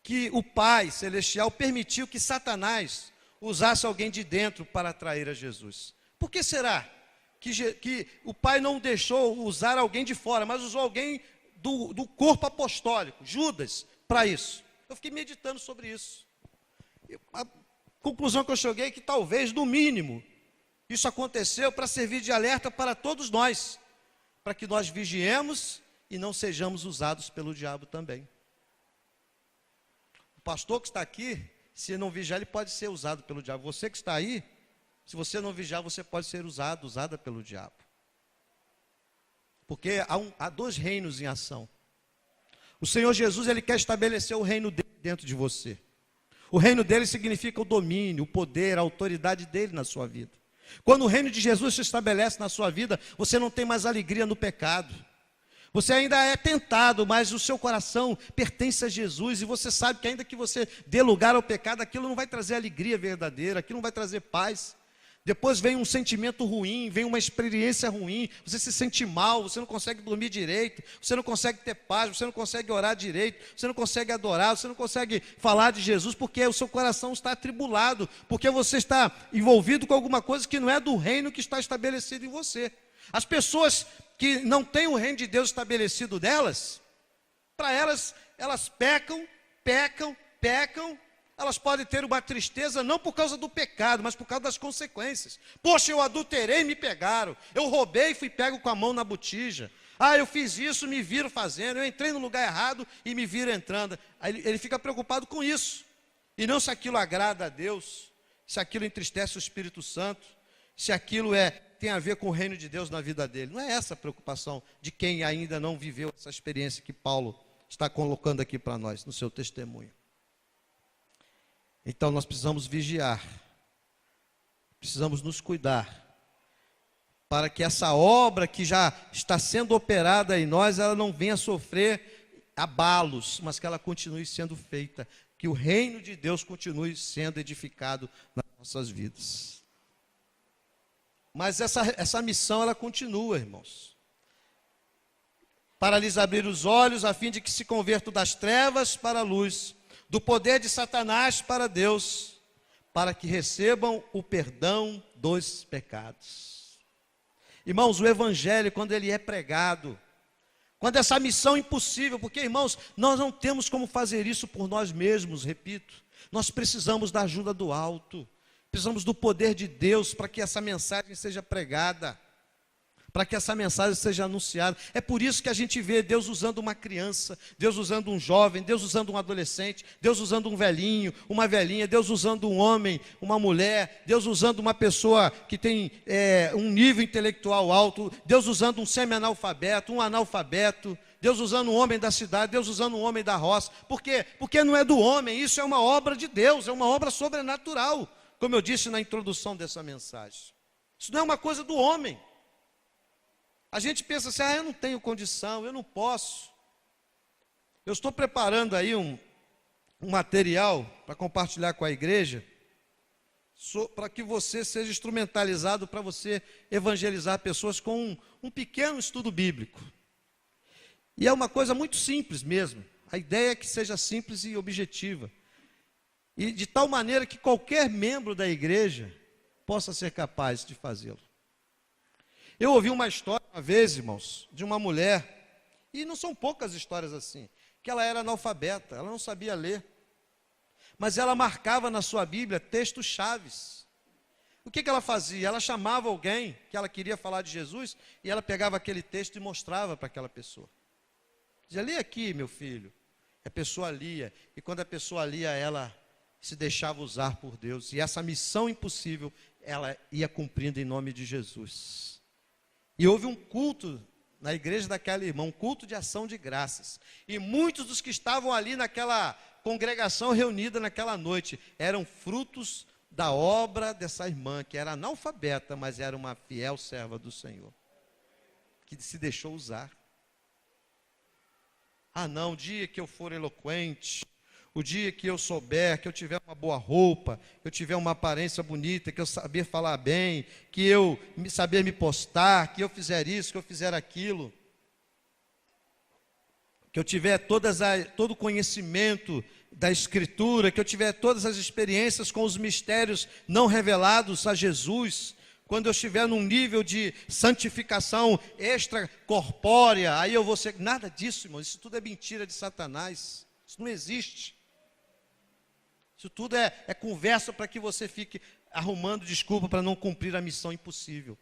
que o Pai Celestial permitiu que Satanás usasse alguém de dentro para atrair a Jesus? Por que será que o Pai não deixou usar alguém de fora, mas usou alguém do corpo apostólico, Judas, para isso? Eu fiquei meditando sobre isso. A conclusão que eu cheguei é que talvez, no mínimo, isso aconteceu para servir de alerta para todos nós, para que nós vigiemos e não sejamos usados pelo diabo também. O pastor que está aqui, se não vigiar, ele pode ser usado pelo diabo. Você que está aí, se você não vigiar, você pode ser usada pelo diabo. Porque há dois reinos em ação. O Senhor Jesus, ele quer estabelecer o reino dele dentro de você. O reino dele significa o domínio, o poder, a autoridade dele na sua vida. Quando o reino de Jesus se estabelece na sua vida, você não tem mais alegria no pecado. Você ainda é tentado, mas o seu coração pertence a Jesus. E você sabe que ainda que você dê lugar ao pecado, aquilo não vai trazer alegria verdadeira, aquilo não vai trazer paz. Depois vem um sentimento ruim, vem uma experiência ruim, você se sente mal, você não consegue dormir direito, você não consegue ter paz, você não consegue orar direito, você não consegue adorar, você não consegue falar de Jesus, porque o seu coração está atribulado, porque você está envolvido com alguma coisa que não é do reino que está estabelecido em você. As pessoas que não têm o reino de Deus estabelecido delas, para elas pecam, elas podem ter uma tristeza não por causa do pecado, mas por causa das consequências. Poxa, eu adulterei e me pegaram. Eu roubei e fui pego com a mão na botija. Ah, eu fiz isso, me viram fazendo. Eu entrei no lugar errado e me viram entrando. Aí ele fica preocupado com isso. E não se aquilo agrada a Deus, se aquilo entristece o Espírito Santo, se aquilo tem a ver com o reino de Deus na vida dele. Não é essa a preocupação de quem ainda não viveu essa experiência que Paulo está colocando aqui para nós, no seu testemunho. Então nós precisamos vigiar, precisamos nos cuidar, para que essa obra que já está sendo operada em nós, ela não venha sofrer abalos, mas que ela continue sendo feita, que o reino de Deus continue sendo edificado nas nossas vidas. Mas essa missão, ela continua, irmãos, para lhes abrir os olhos, a fim de que se convertam das trevas para a luz, do poder de Satanás para Deus, para que recebam o perdão dos pecados. Irmãos, o Evangelho, quando ele é pregado, quando essa missão é impossível, porque, irmãos, nós não temos como fazer isso por nós mesmos, repito, nós precisamos da ajuda do alto, precisamos do poder de Deus para que essa mensagem seja pregada, para que essa mensagem seja anunciada. É por isso que a gente vê Deus usando uma criança, Deus usando um jovem, Deus usando um adolescente, Deus usando um velhinho, uma velhinha, Deus usando um homem, uma mulher, Deus usando uma pessoa que tem um nível intelectual alto, Deus usando um semi-analfabeto, um analfabeto, Deus usando um homem da cidade, Deus usando um homem da roça. Por quê? Porque não é do homem, isso é uma obra de Deus, é uma obra sobrenatural, como eu disse na introdução dessa mensagem. Isso não é uma coisa do homem. A gente pensa assim, eu não tenho condição, eu não posso. Eu estou preparando aí um material para compartilhar com a igreja, para que você seja instrumentalizado para você evangelizar pessoas com um pequeno estudo bíblico. E é uma coisa muito simples mesmo. A ideia é que seja simples e objetiva. e de tal maneira que qualquer membro da igreja possa ser capaz de fazê-lo. Eu ouvi uma história uma vez, irmãos, de uma mulher, e não são poucas histórias assim, que ela era analfabeta, ela não sabia ler, mas ela marcava na sua Bíblia textos chaves. O que ela fazia? Ela chamava alguém que ela queria falar de Jesus, e ela pegava aquele texto e mostrava para aquela pessoa. Dizia, lê aqui, meu filho. A pessoa lia, e quando a pessoa lia, ela se deixava usar por Deus, e essa missão impossível, ela ia cumprindo em nome de Jesus. E houve um culto na igreja daquela irmã, um culto de ação de graças, e muitos dos que estavam ali naquela congregação reunida naquela noite, eram frutos da obra dessa irmã, que era analfabeta, mas era uma fiel serva do Senhor, que se deixou usar. Ah não, o dia que eu for eloquente, o dia que eu souber, que eu tiver uma boa roupa, que eu tiver uma aparência bonita, que eu saber falar bem, que eu saber me postar, que eu fizer isso, que eu fizer aquilo, que eu tiver todo o conhecimento da Escritura, que eu tiver todas as experiências com os mistérios não revelados a Jesus, quando eu estiver num nível de santificação extracorpórea, aí eu vou ser... Nada disso, irmão, isso tudo é mentira de Satanás, isso não existe. Isso tudo é conversa para que você fique arrumando desculpa para não cumprir a missão impossível.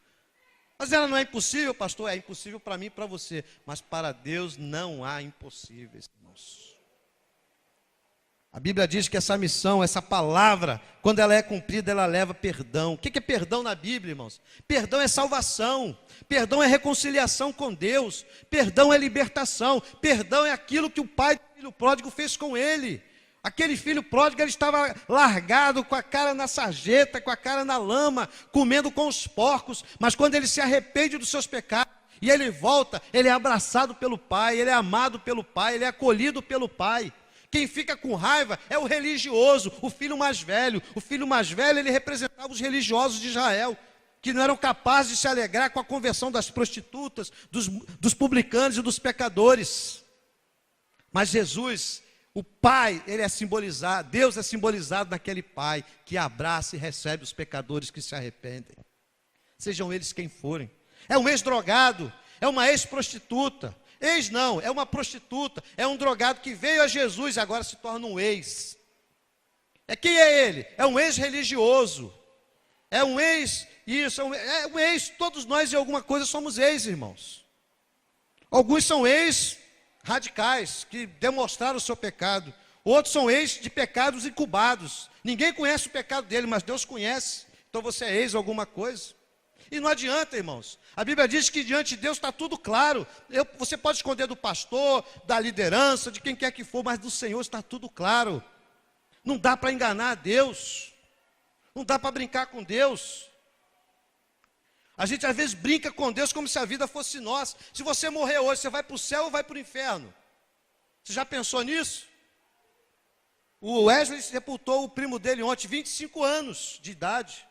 Mas ela não é impossível, pastor? É impossível para mim e para você, mas para Deus não há impossíveis, irmãos. A Bíblia diz que essa missão, essa palavra, quando ela é cumprida, ela leva perdão. O que é perdão na Bíblia, irmãos? Perdão é salvação, perdão é reconciliação com Deus, perdão é libertação, perdão é aquilo que o pai do filho pródigo fez com ele. Aquele filho pródigo, ele estava largado, com a cara na sarjeta, com a cara na lama, comendo com os porcos, mas quando ele se arrepende dos seus pecados, e ele volta, ele é abraçado pelo pai, ele é amado pelo pai, ele é acolhido pelo pai. Quem fica com raiva é o religioso, o filho mais velho. O filho mais velho, ele representava os religiosos de Israel, que não eram capazes de se alegrar com a conversão das prostitutas, dos publicanos e dos pecadores. Mas Jesus, o Pai, ele é simbolizado, Deus é simbolizado naquele Pai que abraça e recebe os pecadores que se arrependem, sejam eles quem forem. É um ex-drogado, é uma ex-prostituta. Ex não, é uma prostituta, é um drogado que veio a Jesus e agora se torna um ex. Quem é ele? É um ex-religioso, é um ex, isso, é um ex, todos nós em alguma coisa somos ex, irmãos. Alguns são ex-radicais, que demonstraram o seu pecado, outros são ex de pecados incubados. Ninguém conhece o pecado dele, mas Deus conhece, então você é ex alguma coisa. E não adianta, irmãos. A Bíblia diz que diante de Deus está tudo claro. Você pode esconder do pastor, da liderança, de quem quer que for, mas do Senhor está tudo claro. Não dá para enganar a Deus. Não dá para brincar com Deus. A gente às vezes brinca com Deus como se a vida fosse nossa. Se você morrer hoje, você vai para o céu ou vai para o inferno? Você já pensou nisso? O Wesley sepultou o primo dele ontem, 25 anos de idade.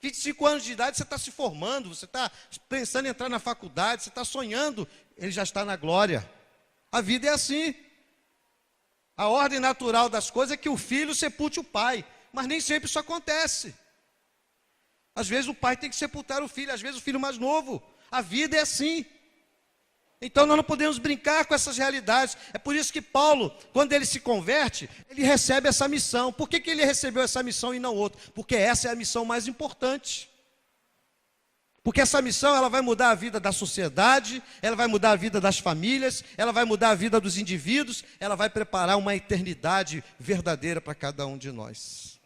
25 anos de idade, você está se formando, você está pensando em entrar na faculdade, você está sonhando, ele já está na glória. A vida é assim. A ordem natural das coisas é que o filho sepulte o pai, mas nem sempre isso acontece. Às vezes o pai tem que sepultar o filho, às vezes o filho mais novo. A vida é assim. Então nós não podemos brincar com essas realidades. É por isso que Paulo, quando ele se converte, ele recebe essa missão. Por que ele recebeu essa missão e não outra? Porque essa é a missão mais importante. Porque essa missão, ela vai mudar a vida da sociedade, ela vai mudar a vida das famílias, ela vai mudar a vida dos indivíduos, ela vai preparar uma eternidade verdadeira para cada um de nós.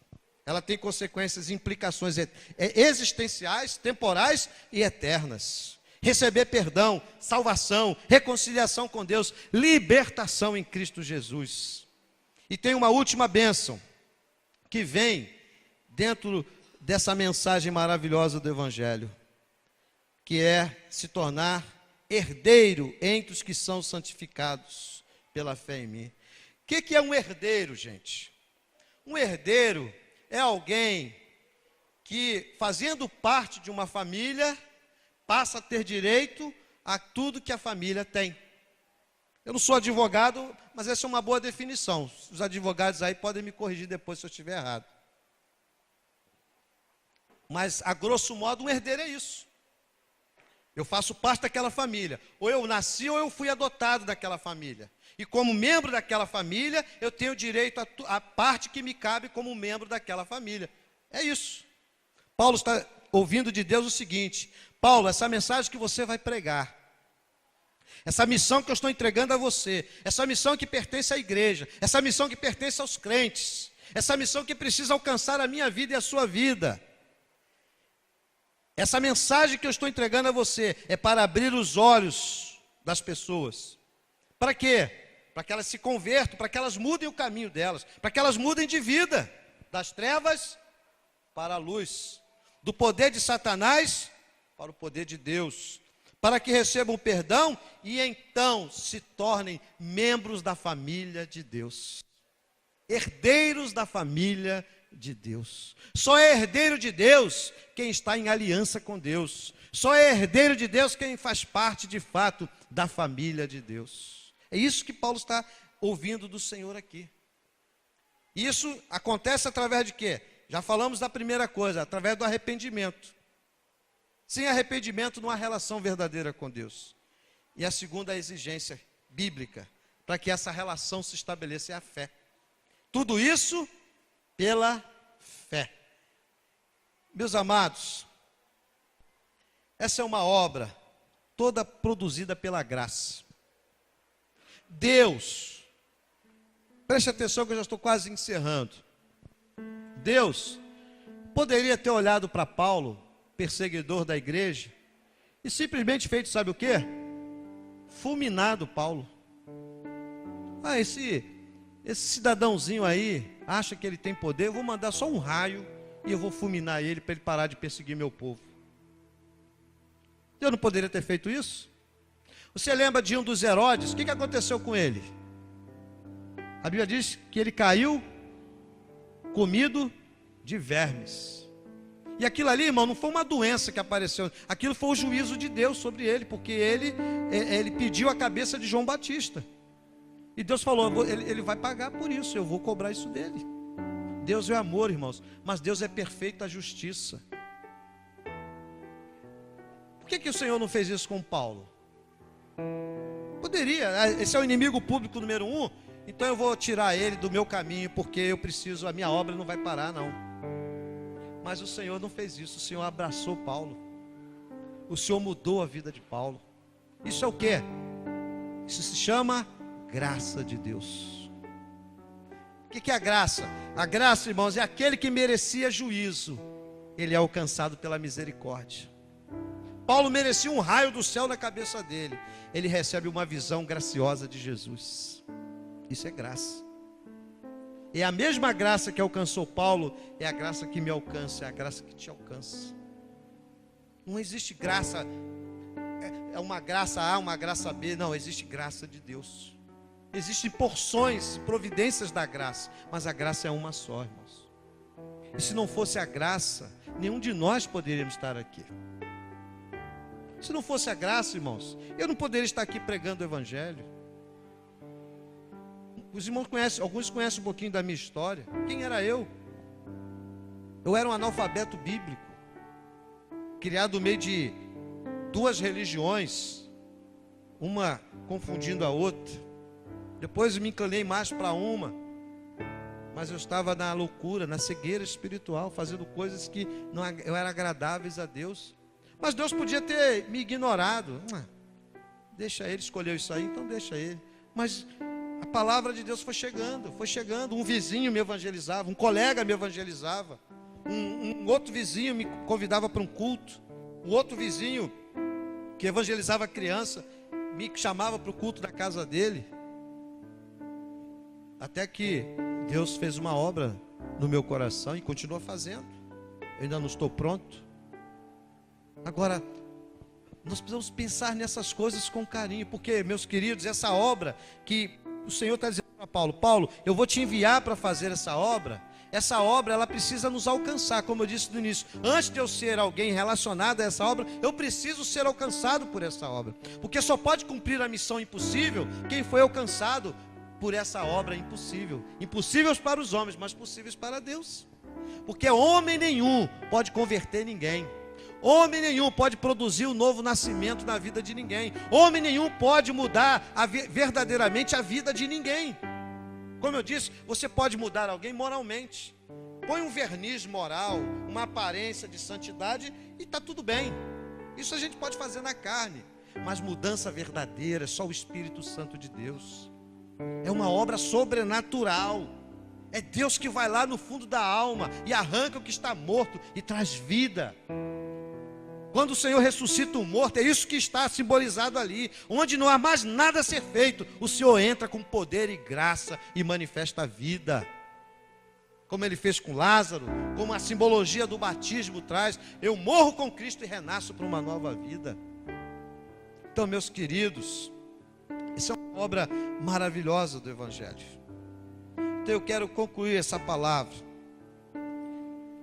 Ela tem consequências e implicações existenciais, temporais e eternas. Receber perdão, salvação, reconciliação com Deus, libertação em Cristo Jesus. E tem uma última bênção, que vem dentro dessa mensagem maravilhosa do Evangelho, que é se tornar herdeiro entre os que são santificados pela fé em mim. O que é um herdeiro, gente? Um herdeiro é alguém que, fazendo parte de uma família, passa a ter direito a tudo que a família tem. Eu não sou advogado, mas essa é uma boa definição. Os advogados aí podem me corrigir depois se eu estiver errado. Mas, a grosso modo, um herdeiro é isso. Eu faço parte daquela família. Ou eu nasci ou eu fui adotado daquela família. E como membro daquela família, eu tenho direito à parte que me cabe como membro daquela família. É isso. Paulo está ouvindo de Deus o seguinte: Paulo, essa mensagem que você vai pregar, essa missão que eu estou entregando a você, essa missão que pertence à igreja, essa missão que pertence aos crentes, essa missão que precisa alcançar a minha vida e a sua vida, essa mensagem que eu estou entregando a você é para abrir os olhos das pessoas. Para quê? Para que elas se convertam, para que elas mudem o caminho delas, para que elas mudem de vida, das trevas para a luz, do poder de Satanás para o poder de Deus, para que recebam perdão e então se tornem membros da família de Deus, herdeiros da família de Deus. Só é herdeiro de Deus quem está em aliança com Deus. Só é herdeiro de Deus quem faz parte de fato da família de Deus. É isso que Paulo está ouvindo do Senhor aqui. Isso acontece através de quê? Já falamos da primeira coisa, através do arrependimento. Sem arrependimento não há relação verdadeira com Deus. E a segunda exigência bíblica, para que essa relação se estabeleça, é a fé. Tudo isso pela fé. Meus amados, essa é uma obra toda produzida pela graça. Deus, preste atenção que eu já estou quase encerrando. Deus poderia ter olhado para Paulo, perseguidor da igreja, e simplesmente feito, sabe o quê? Fulminado Paulo. Esse cidadãozinho aí acha que ele tem poder, eu vou mandar só um raio e eu vou fulminar ele para ele parar de perseguir meu povo. Deus não poderia ter feito isso? Você lembra de um dos Herodes? O que aconteceu com ele? A Bíblia diz que ele caiu comido de vermes. E aquilo ali, irmão, não foi uma doença que apareceu. Aquilo foi o juízo de Deus sobre ele, porque ele pediu a cabeça de João Batista. E Deus falou, ele vai pagar por isso, eu vou cobrar isso dele. Deus é amor, irmãos, mas Deus é perfeita justiça. Por que o Senhor não fez isso com Paulo? Poderia, esse é o inimigo público número 1, então eu vou tirar ele do meu caminho, porque eu preciso, a minha obra não vai parar não. Mas o Senhor não fez isso, o Senhor abraçou Paulo. O Senhor mudou a vida de Paulo. Isso é o quê? Isso se chama graça de Deus. O que é a graça? A graça, irmãos, é aquele que merecia juízo, ele é alcançado pela misericórdia. Paulo merecia um raio do céu na cabeça dele, ele recebe uma visão graciosa de Jesus. Isso é graça. É a mesma graça que alcançou Paulo, é a graça que me alcança, é a graça que te alcança. Não existe graça, é uma graça A, uma graça B, não, existe graça de Deus. Existem porções, providências da graça, mas a graça é uma só, irmãos. E se não fosse a graça, nenhum de nós poderíamos estar aqui. Se não fosse a graça, irmãos, eu não poderia estar aqui pregando o Evangelho. Os irmãos conhecem, alguns conhecem um pouquinho da minha história. Quem era eu? Eu era um analfabeto bíblico, criado no meio de duas religiões, uma confundindo a outra. Depois me inclinei mais para uma, mas eu estava na loucura, na cegueira espiritual, fazendo coisas que não eram agradáveis a Deus. Mas Deus podia ter me ignorado. Deixa ele, escolheu isso aí, então deixa ele. Mas a palavra de Deus foi chegando. Um vizinho me evangelizava, um colega me evangelizava, um outro vizinho me convidava para um culto, um outro vizinho que evangelizava a criança me chamava para o culto da casa dele. Até que Deus fez uma obra no meu coração e continua fazendo. Eu ainda não estou pronto. Agora, nós precisamos pensar nessas coisas com carinho, porque, meus queridos, essa obra que o Senhor está dizendo para Paulo, Paulo, eu vou te enviar para fazer essa obra, essa obra ela precisa nos alcançar, como eu disse no início. Antes de eu ser alguém relacionado a essa obra, eu preciso ser alcançado por essa obra. Porque só pode cumprir a missão impossível quem foi alcançado por essa obra impossível. Impossíveis para os homens, mas possíveis para Deus. Porque homem nenhum pode converter ninguém. Homem nenhum pode produzir um novo nascimento na vida de ninguém. Homem nenhum pode mudar verdadeiramente a vida de ninguém. Como eu disse, você pode mudar alguém moralmente. Põe um verniz moral, uma aparência de santidade e está tudo bem. Isso a gente pode fazer na carne. Mas mudança verdadeira, só o Espírito Santo de Deus. É uma obra sobrenatural. É Deus que vai lá no fundo da alma e arranca o que está morto e traz vida. Quando o Senhor ressuscita o morto, é isso que está simbolizado ali. Onde não há mais nada a ser feito, o Senhor entra com poder e graça e manifesta a vida. Como Ele fez com Lázaro, como a simbologia do batismo traz. Eu morro com Cristo e renasço para uma nova vida. Então, meus queridos, essa é uma obra maravilhosa do Evangelho. Então eu quero concluir essa palavra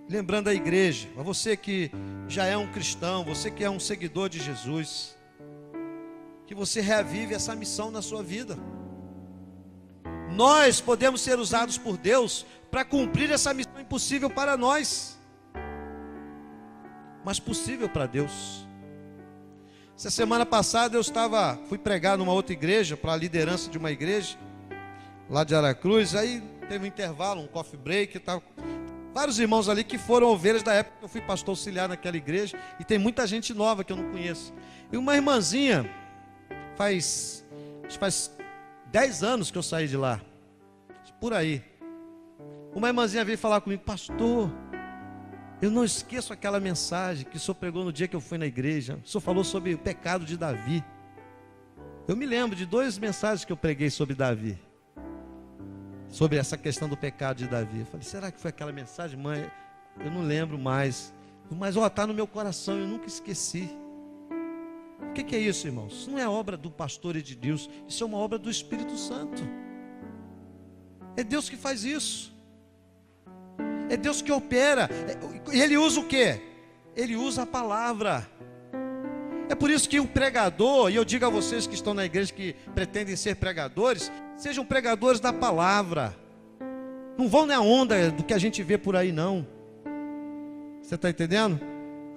lembrando a igreja, a você que já é um cristão, você que é um seguidor de Jesus, que você reavive essa missão na sua vida. Nós podemos ser usados por Deus para cumprir essa missão impossível para nós, mas possível para Deus. Essa semana passada eu fui pregar numa outra igreja, para a liderança de uma igreja lá de Aracruz. Aí teve um intervalo, um coffee break, tal. Vários irmãos ali que foram ovelhas da época que eu fui pastor auxiliar naquela igreja, e tem muita gente nova que eu não conheço. E uma irmãzinha, faz 10 anos que eu saí de lá, por aí. Uma irmãzinha veio falar comigo: pastor, eu não esqueço aquela mensagem que o senhor pregou no dia que eu fui na igreja. O senhor falou sobre o pecado de Davi. Eu me lembro de 2 mensagens que eu preguei sobre Davi, sobre essa questão do pecado de Davi. Eu falei: será que foi aquela mensagem, mãe? Eu não lembro mais. Mas está no meu coração, eu nunca esqueci. O que é isso, irmãos? Isso não é obra do pastor e de Deus. Isso é uma obra do Espírito Santo. É Deus que faz isso. É Deus que opera. E Ele usa o quê? Ele usa a palavra. É por isso que o pregador, e eu digo a vocês que estão na igreja, que pretendem ser pregadores, sejam pregadores da palavra. Não vão na onda do que a gente vê por aí, não. Você está entendendo?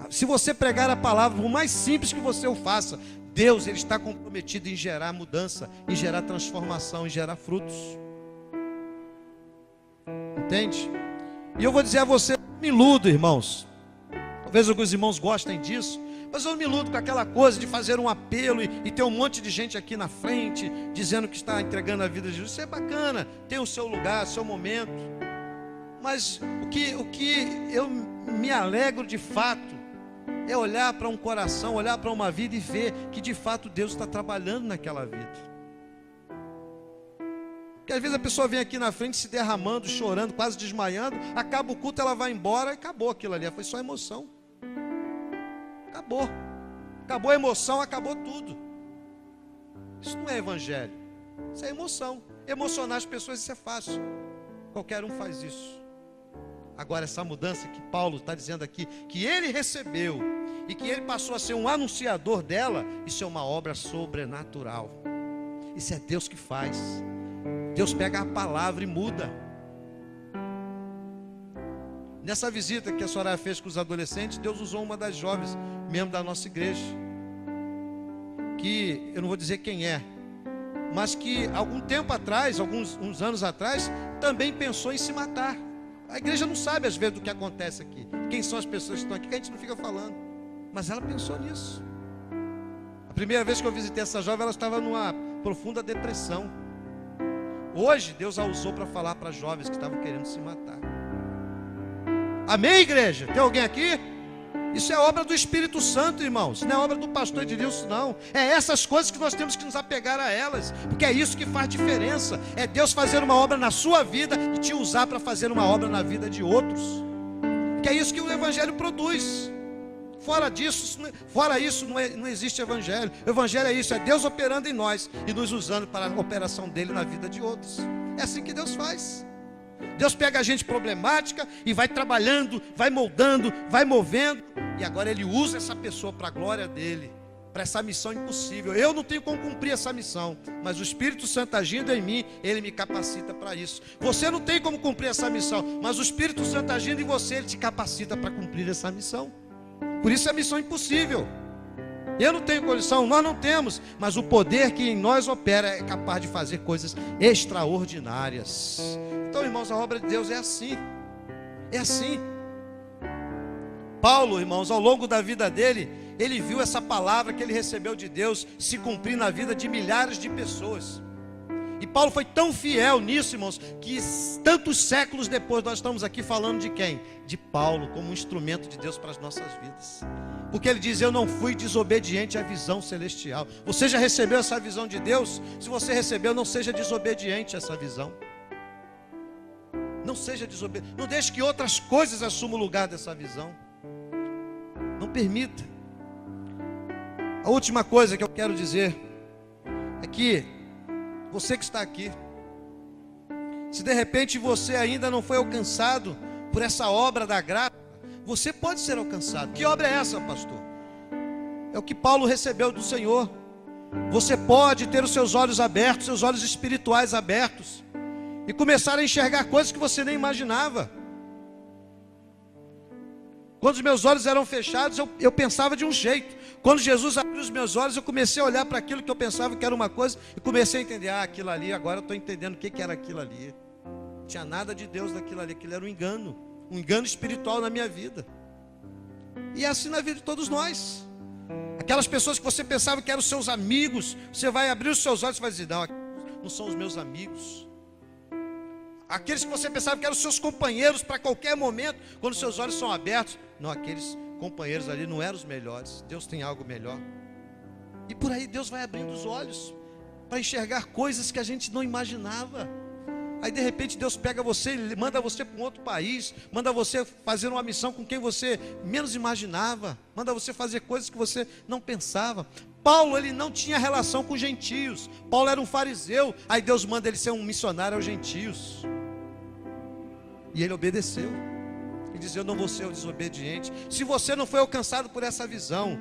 Se você pregar a palavra, por mais simples que você o faça, Deus, Ele está comprometido em gerar mudança, em gerar transformação, em gerar frutos. Entende? E eu vou dizer a você, não me iludo, irmãos. Talvez alguns irmãos gostem disso, mas eu não me iludo com aquela coisa de fazer um apelo e ter um monte de gente aqui na frente dizendo que está entregando a vida de Jesus. Isso é bacana, tem o seu lugar, o seu momento. Mas o que eu me alegro de fato é olhar para um coração, olhar para uma vida e ver que de fato Deus está trabalhando naquela vida. Porque às vezes a pessoa vem aqui na frente se derramando, chorando, quase desmaiando, acaba o culto, ela vai embora e acabou aquilo ali, foi só emoção. Acabou a emoção, acabou tudo. Isso não é evangelho, isso é emoção. Emocionar as pessoas, isso é fácil, qualquer um faz isso. Agora essa mudança que Paulo está dizendo aqui, que ele recebeu e que ele passou a ser um anunciador dela, isso é uma obra sobrenatural. Isso é Deus que faz. Deus pega a palavra e muda. Nessa visita que a Soraya fez com os adolescentes, Deus usou uma das jovens, membro da nossa igreja, que eu não vou dizer quem é, mas que algum tempo atrás, uns anos atrás, também pensou em se matar. A igreja não sabe às vezes do que acontece aqui, quem são as pessoas que estão aqui, que a gente não fica falando, mas ela pensou nisso. A primeira vez que eu visitei essa jovem, ela estava numa profunda depressão. Hoje Deus a usou para falar para jovens que estavam querendo se matar. Amém, igreja? Tem alguém aqui? Isso é obra do Espírito Santo, irmãos. Não é obra do pastor de Deus, não. É essas coisas que nós temos que nos apegar a elas, porque é isso que faz diferença. É Deus fazer uma obra na sua vida e te usar para fazer uma obra na vida de outros. Que é isso que o Evangelho produz. Fora isso não existe Evangelho. O Evangelho é isso, é Deus operando em nós e nos usando para a operação dele na vida de outros. É assim que Deus faz. Deus pega a gente problemática e vai trabalhando, vai moldando, vai movendo. E agora Ele usa essa pessoa para a glória dEle, para essa missão impossível. Eu não tenho como cumprir essa missão, mas o Espírito Santo agindo em mim, Ele me capacita para isso. Você não tem como cumprir essa missão, mas o Espírito Santo agindo em você, Ele te capacita para cumprir essa missão. Por isso é missão impossível. Eu não tenho condição, nós não temos, mas o poder que em nós opera é capaz de fazer coisas extraordinárias. Então, irmãos, a obra de Deus é assim. É assim. Paulo, irmãos, ao longo da vida dele, ele viu essa palavra que ele recebeu de Deus se cumprir na vida de milhares de pessoas. E Paulo foi tão fiel nisso, irmãos, que tantos séculos depois nós estamos aqui falando de quem? De Paulo, como um instrumento de Deus para as nossas vidas. Porque ele diz: eu não fui desobediente à visão celestial. Você já recebeu essa visão de Deus? Se você recebeu, não seja desobediente a essa visão. Não seja desobediente. Não deixe que outras coisas assumam o lugar dessa visão. Não permita. A última coisa que eu quero dizer é que você que está aqui, se de repente você ainda não foi alcançado por essa obra da graça, você pode ser alcançado. Que obra é essa, pastor? É o que Paulo recebeu do Senhor. Você pode ter os seus olhos abertos, seus olhos espirituais abertos, e começar a enxergar coisas que você nem imaginava. Quando os meus olhos eram fechados, eu pensava de um jeito. Quando Jesus abriu os meus olhos, eu comecei a olhar para aquilo que eu pensava que era uma coisa, e comecei a entender: aquilo ali, agora eu estou entendendo o que era aquilo ali. Não tinha nada de Deus naquilo ali, aquilo era um engano espiritual na minha vida. E é assim na vida de todos nós. Aquelas pessoas que você pensava que eram seus amigos, você vai abrir os seus olhos e vai dizer: não são os meus amigos. Aqueles que você pensava que eram seus companheiros para qualquer momento, quando seus olhos são abertos, não, aqueles companheiros ali não eram os melhores. Deus tem algo melhor. E por aí Deus vai abrindo os olhos para enxergar coisas que a gente não imaginava. Aí de repente Deus pega você, manda você para um outro país, manda você fazer uma missão com quem você menos imaginava, manda você fazer coisas que você não pensava. Paulo, ele não tinha relação com gentios. Paulo era um fariseu. Aí Deus manda ele ser um missionário aos gentios. E ele obedeceu. Ele diz: eu não vou ser o desobediente. Se você não foi alcançado por essa visão,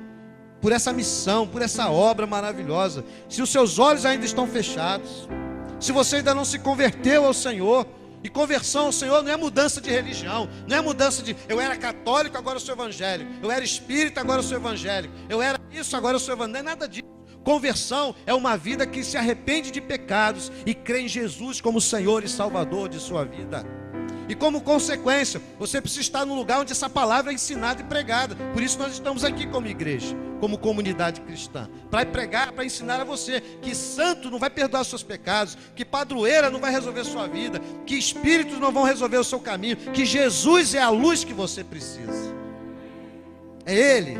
por essa missão, por essa obra maravilhosa, se os seus olhos ainda estão fechados, se você ainda não se converteu ao Senhor, e conversão ao Senhor não é mudança de religião, não é mudança de eu era católico, agora eu sou evangélico, eu era espírita, agora eu sou evangélico, eu era isso, agora eu sou evangélico, não é nada disso. Conversão é uma vida que se arrepende de pecados e crê em Jesus como Senhor e Salvador de sua vida. E como consequência, você precisa estar no lugar onde essa palavra é ensinada e pregada. Por isso nós estamos aqui como igreja, como comunidade cristã, para pregar, para ensinar a você que santo não vai perdoar seus pecados, que padroeira não vai resolver sua vida, que espíritos não vão resolver o seu caminho, que Jesus é a luz que você precisa. É Ele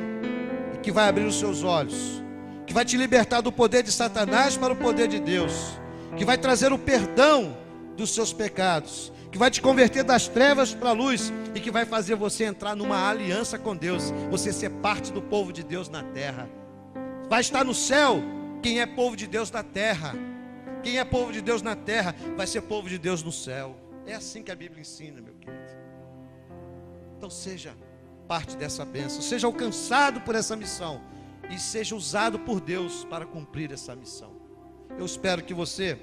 que vai abrir os seus olhos, que vai te libertar do poder de Satanás para o poder de Deus, que vai trazer o perdão dos seus pecados, que vai te converter das trevas para a luz e que vai fazer você entrar numa aliança com Deus, você ser parte do povo de Deus na terra. Vai estar no céu quem é povo de Deus na terra. Quem é povo de Deus na terra vai ser povo de Deus no céu. É assim que a Bíblia ensina, meu querido. Então seja parte dessa bênção, seja alcançado por essa missão e seja usado por Deus para cumprir essa missão. Eu espero que você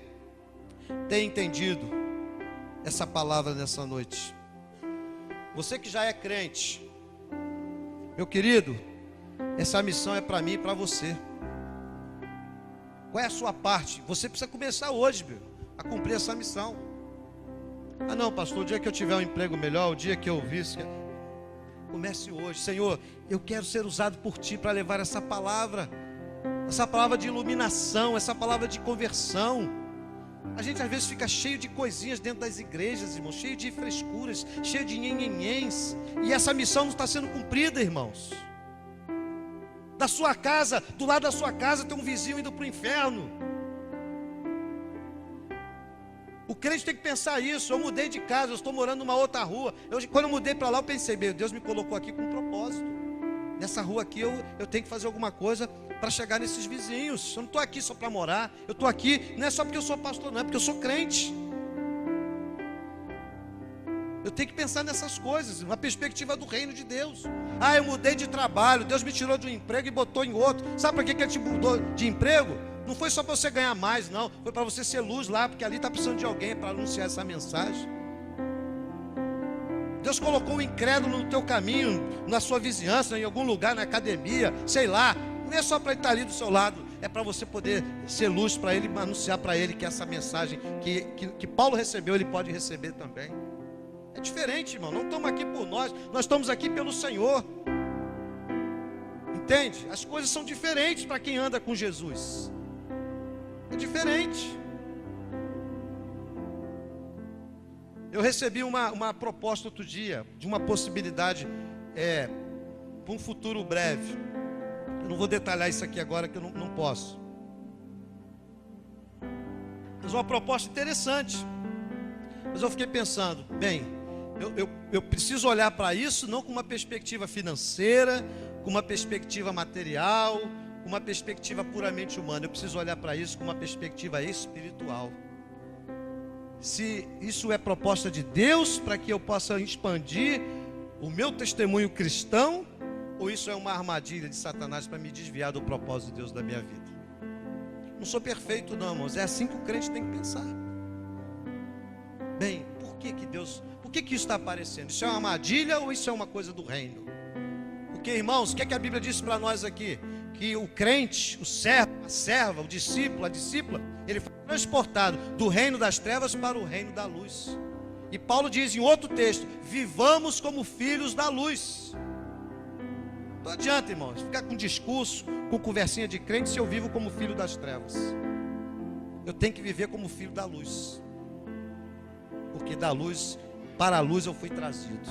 tenha entendido essa palavra nessa noite. Você que já é crente, meu querido, essa missão é para mim e para você. Qual é a sua parte? Você precisa começar hoje, meu, a cumprir essa missão. Não, pastor, o dia que eu tiver um emprego melhor, o dia que eu visse, comece hoje. Senhor, eu quero ser usado por Ti para levar essa palavra de iluminação, essa palavra de conversão. A gente às vezes fica cheio de coisinhas dentro das igrejas, irmãos, cheio de frescuras, cheio de nhenhenhens, e essa missão não está sendo cumprida, irmãos. Da sua casa, do lado da sua casa tem um vizinho indo para o inferno. O crente tem que pensar isso. Eu mudei de casa, eu estou morando numa outra rua. Quando eu mudei para lá, eu pensei: meu Deus me colocou aqui com um propósito. Nessa rua aqui eu tenho que fazer alguma coisa para chegar nesses vizinhos. Eu não estou aqui só para morar. Eu estou aqui, não é só porque eu sou pastor, não, é porque eu sou crente. Eu tenho que pensar nessas coisas, uma perspectiva do reino de Deus. Ah, eu mudei de trabalho, Deus me tirou de um emprego e botou em outro. Sabe para que Ele te mudou de emprego? Não foi só para você ganhar mais, não. Foi para você ser luz lá, porque ali está precisando de alguém para anunciar essa mensagem. Deus colocou um incrédulo no teu caminho, na sua vizinhança, em algum lugar, na academia, sei lá. Não é só para ele estar ali do seu lado, é para você poder ser luz para ele, anunciar para ele que essa mensagem que Paulo recebeu, ele pode receber também. É diferente, irmão, não estamos aqui por nós estamos aqui pelo Senhor. Entende? As coisas são diferentes para quem anda com Jesus. É diferente. Eu recebi uma proposta outro dia, de uma possibilidade para um futuro breve. Eu não vou detalhar isso aqui agora, que eu não posso. Mas uma proposta interessante. Mas eu fiquei pensando, bem, eu preciso olhar para isso não com uma perspectiva financeira, com uma perspectiva material, com uma perspectiva puramente humana. Eu preciso olhar para isso com uma perspectiva espiritual. Se isso é proposta de Deus para que eu possa expandir o meu testemunho cristão, ou isso é uma armadilha de Satanás para me desviar do propósito de Deus da minha vida. Não sou perfeito não, irmãos, é assim que o crente tem que pensar. Bem, por que isso está aparecendo? Isso é uma armadilha ou isso é uma coisa do reino? Porque, irmãos, o que a Bíblia diz para nós aqui? Que o crente, o servo, a serva, o discípulo, a discípula, ele foi transportado do reino das trevas para o reino da luz. E Paulo diz em outro texto: vivamos como filhos da luz. Não adianta, irmãos, ficar com discurso, com conversinha de crente, se eu vivo como filho das trevas. Eu tenho que viver como filho da luz. Porque da luz, para a luz eu fui trazido,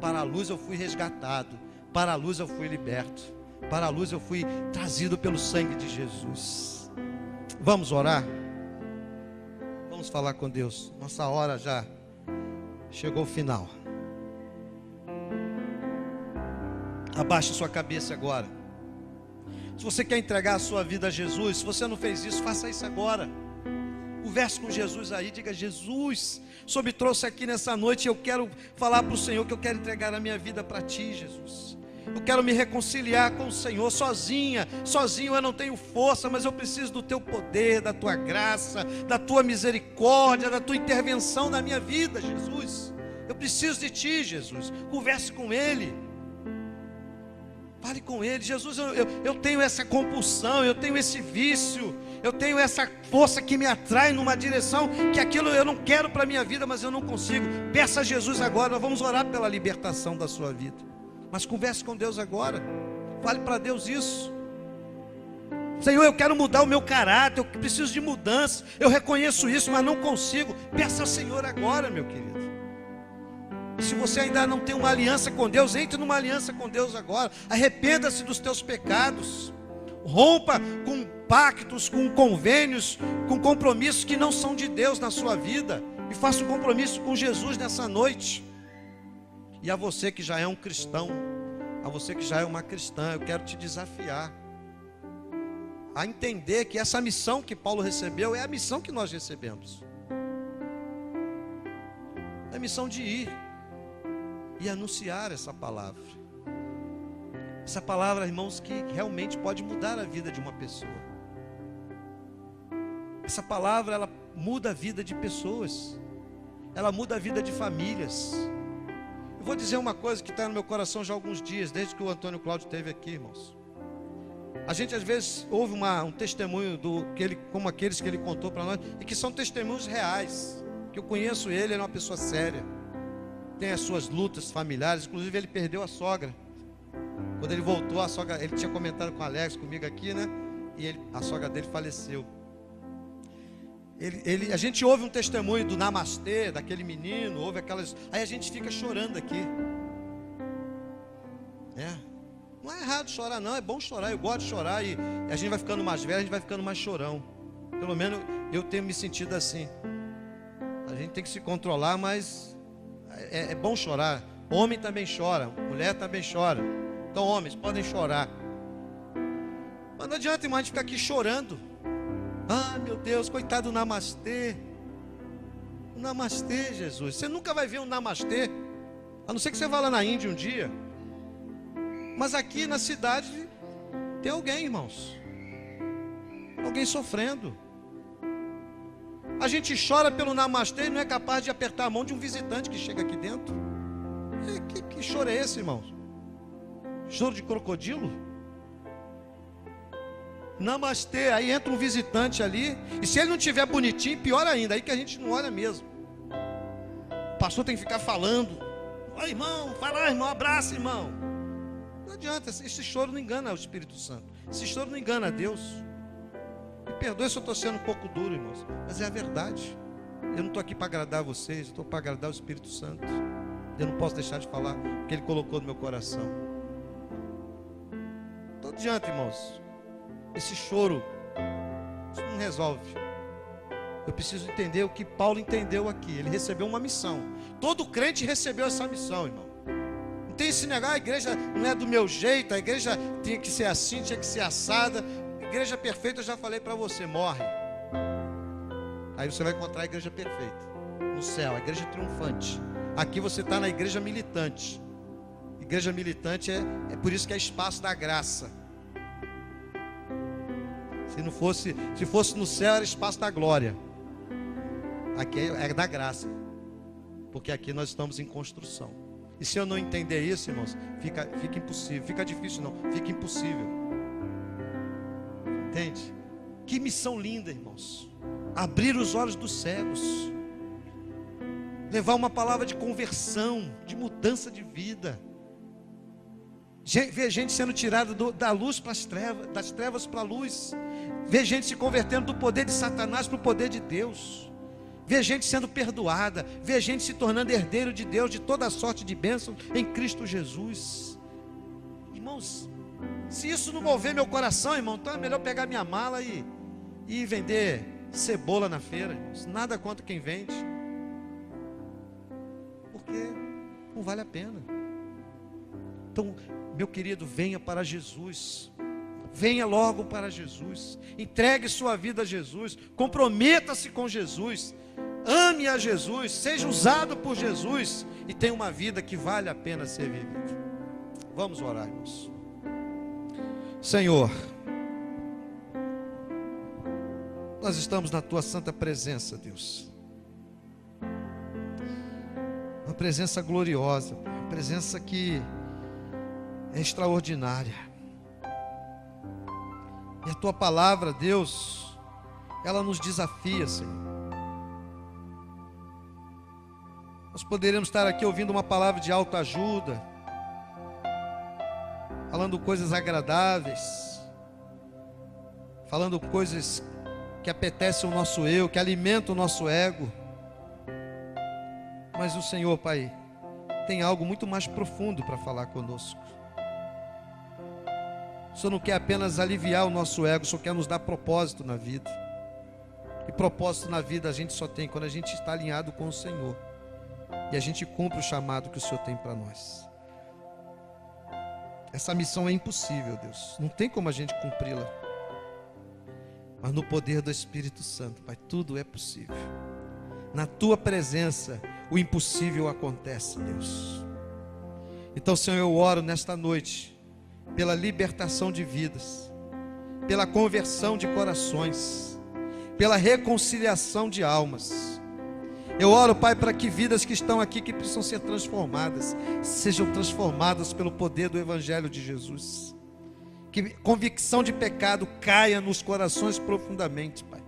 para a luz eu fui resgatado, para a luz eu fui liberto, para a luz eu fui trazido pelo sangue de Jesus. Vamos orar? Vamos falar com Deus. Nossa hora já chegou ao final. Abaixe sua cabeça agora. Se você quer entregar a sua vida a Jesus, se você não fez isso, faça isso agora. Converse com Jesus aí, diga: Jesus, o Senhor me trouxe aqui nessa noite e eu quero falar para o Senhor que eu quero entregar a minha vida para Ti, Jesus. Eu quero me reconciliar com o Senhor. Sozinho eu não tenho força, mas eu preciso do Teu poder, da Tua graça, da Tua misericórdia, da Tua intervenção na minha vida, Jesus. Eu preciso de Ti, Jesus. Converse com Ele. Fale com Ele: Jesus, eu tenho essa compulsão, eu tenho esse vício, eu tenho essa força que me atrai numa direção que aquilo eu não quero para a minha vida, mas eu não consigo. Peça a Jesus agora. Nós vamos orar pela libertação da sua vida, mas converse com Deus agora. Fale para Deus isso: Senhor, eu quero mudar o meu caráter, eu preciso de mudança, eu reconheço isso, mas não consigo. Peça ao Senhor agora, meu querido. Se você ainda não tem uma aliança com Deus, entre numa aliança com Deus agora. Arrependa-se dos teus pecados. Rompa com pactos, com convênios, com compromissos que não são de Deus na sua vida. E faça um compromisso com Jesus nessa noite. E a você que já é um cristão, a você que já é uma cristã, eu quero te desafiar a entender que essa missão que Paulo recebeu é a missão que nós recebemos. É a missão de ir e anunciar essa palavra. Essa palavra, irmãos, que realmente pode mudar a vida de uma pessoa. Essa palavra, ela muda a vida de pessoas. Ela muda a vida de famílias. Eu vou dizer uma coisa que está no meu coração já há alguns dias, desde que o Antônio Cláudio esteve aqui, irmãos. A gente às vezes ouve um testemunho como aqueles que ele contou para nós, e que são testemunhos reais. Que eu conheço ele é uma pessoa séria. Tem as suas lutas familiares. Inclusive ele perdeu a sogra. Quando ele voltou, a sogra, ele tinha comentado com o Alex, comigo aqui, né? E a sogra dele faleceu. A gente ouve um testemunho do namastê, daquele menino, ouve aquelas... Aí a gente fica chorando aqui. Não é errado chorar não, é bom chorar, eu gosto de chorar. E a gente vai ficando mais velho, a gente vai ficando mais chorão. Pelo menos eu tenho me sentido assim. A gente tem que se controlar, mas é bom chorar. Homem também chora, mulher também chora. Então homens, podem chorar. Mas não adianta, irmão, a gente ficar aqui chorando. Ah, meu Deus, coitado do namastê. Namastê, Jesus. Você nunca vai ver um namastê, a não ser que você vá lá na Índia um dia. Mas aqui na cidade tem alguém, irmãos. Alguém sofrendo. A gente chora pelo namastê e não é capaz de apertar a mão de um visitante que chega aqui dentro. Que choro é esse, irmãos? Choro de crocodilo? Namastê, aí entra um visitante ali, e se ele não tiver bonitinho, pior ainda, aí que a gente não olha mesmo. O pastor tem que ficar falando. Oi, irmão, vai lá, irmão, abraça, irmão. Não adianta, esse choro não engana o Espírito Santo. Esse choro não engana a Deus. Me perdoe se eu estou sendo um pouco duro, irmãos, mas é a verdade. Eu não estou aqui para agradar vocês, eu estou para agradar o Espírito Santo. Eu não posso deixar de falar o que Ele colocou no meu coração. Não adianta, irmãos. Esse choro, isso não resolve. Eu preciso entender o que Paulo entendeu aqui. Ele recebeu uma missão. Todo crente recebeu essa missão, irmão. Não tem esse negócio, a igreja não é do meu jeito, a igreja tinha que ser assim, tinha que ser assada. Igreja perfeita, eu já falei para você, morre. Aí você vai encontrar a igreja perfeita no céu, a igreja triunfante. Aqui você está na igreja militante. Igreja militante é por isso que é espaço da graça. Se fosse no céu, era espaço da glória. Aqui é da graça. Porque aqui nós estamos em construção. E se eu não entender isso, irmãos, fica impossível. Fica difícil não, fica impossível. Entende? Que missão linda, irmãos. Abrir os olhos dos cegos. Levar uma palavra de conversão, de mudança de vida. Ver gente sendo tirada da luz para as trevas, das trevas para a luz. Ver gente se convertendo do poder de Satanás para o poder de Deus. Ver gente sendo perdoada. Ver gente se tornando herdeiro de Deus, de toda sorte de bênção em Cristo Jesus. Irmãos, se isso não mover meu coração, irmão, então é melhor pegar minha mala e vender cebola na feira, irmãos. Nada contra quem vende, porque não vale a pena. Então, meu querido, venha para Jesus. Venha logo para Jesus. Entregue sua vida a Jesus. Comprometa-se com Jesus. Ame a Jesus. Seja usado por Jesus. E tenha uma vida que vale a pena ser vivida. Vamos orar, irmãos. Senhor, nós estamos na tua santa presença, Deus. Uma presença gloriosa. Uma presença que é extraordinária. E a tua palavra, Deus, ela nos desafia, Senhor. Nós poderíamos estar aqui ouvindo uma palavra de autoajuda, falando coisas agradáveis, falando coisas que apetecem o nosso eu, que alimentam o nosso ego. Mas o Senhor, Pai, tem algo muito mais profundo para falar conosco. O Senhor não quer apenas aliviar o nosso ego, o Senhor quer nos dar propósito na vida. E propósito na vida a gente só tem quando a gente está alinhado com o Senhor. E a gente cumpre o chamado que o Senhor tem para nós. Essa missão é impossível, Deus. Não tem como a gente cumpri-la. Mas no poder do Espírito Santo, Pai, tudo é possível. Na tua presença, o impossível acontece, Deus. Então, Senhor, eu oro nesta noite pela libertação de vidas, pela conversão de corações, pela reconciliação de almas. Eu oro, Pai, para que vidas que estão aqui, que precisam ser transformadas, sejam transformadas pelo poder do Evangelho de Jesus. Que convicção de pecado caia nos corações profundamente, Pai.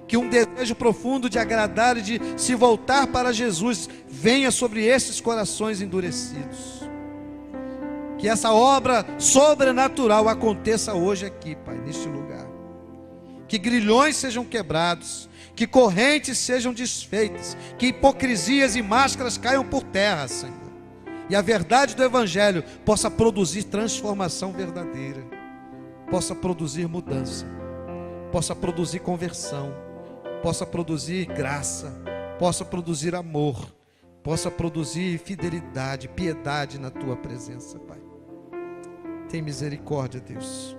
Que um desejo profundo de agradar e de se voltar para Jesus venha sobre esses corações endurecidos. Que essa obra sobrenatural aconteça hoje aqui, Pai, neste lugar. Que grilhões sejam quebrados, que correntes sejam desfeitas, que hipocrisias e máscaras caiam por terra, Senhor. E a verdade do Evangelho possa produzir transformação verdadeira, possa produzir mudança, possa produzir conversão, possa produzir graça, possa produzir amor, possa produzir fidelidade, piedade na tua presença, Pai. Tem misericórdia, Deus.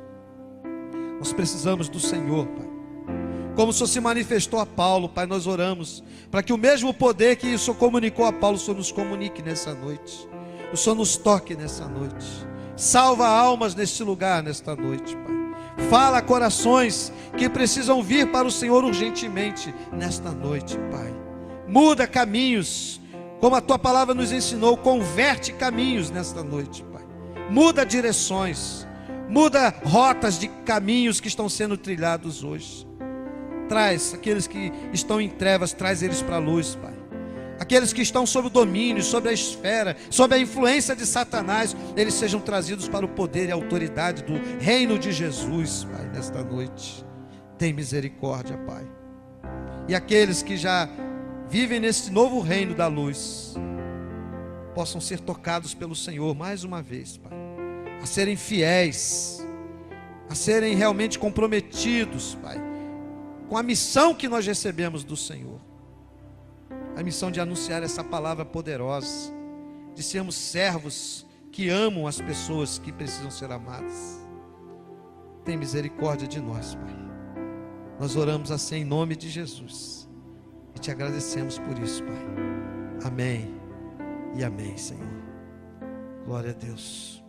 Nós precisamos do Senhor, Pai. como o Senhor se manifestou a Paulo, Pai, nós oramos, para que o mesmo poder que o Senhor comunicou a Paulo, o Senhor nos comunique nessa noite, o Senhor nos toque nessa noite, salva almas neste lugar, nesta noite, Pai, fala a corações que precisam vir para o Senhor urgentemente, nesta noite, Pai, muda caminhos, como a Tua palavra nos ensinou, converte caminhos nesta noite, Pai, muda direções, muda rotas de caminhos que estão sendo trilhados hoje. Traz aqueles que estão em trevas, traz eles para a luz, Pai. Aqueles que estão sob o domínio, sob a esfera, sob a influência de Satanás, eles sejam trazidos para o poder e a autoridade do reino de Jesus, Pai, nesta noite. Tem misericórdia, Pai. E aqueles que já vivem nesse novo reino da luz, possam ser tocados pelo Senhor mais uma vez, Pai, a serem fiéis, a serem realmente comprometidos, Pai, com a missão que nós recebemos do Senhor, a missão de anunciar essa palavra poderosa, de sermos servos que amam as pessoas que precisam ser amadas. Tem misericórdia de nós, Pai. Nós oramos assim em nome de Jesus e te agradecemos por isso, Pai. Amém e amém, Senhor. Glória a Deus.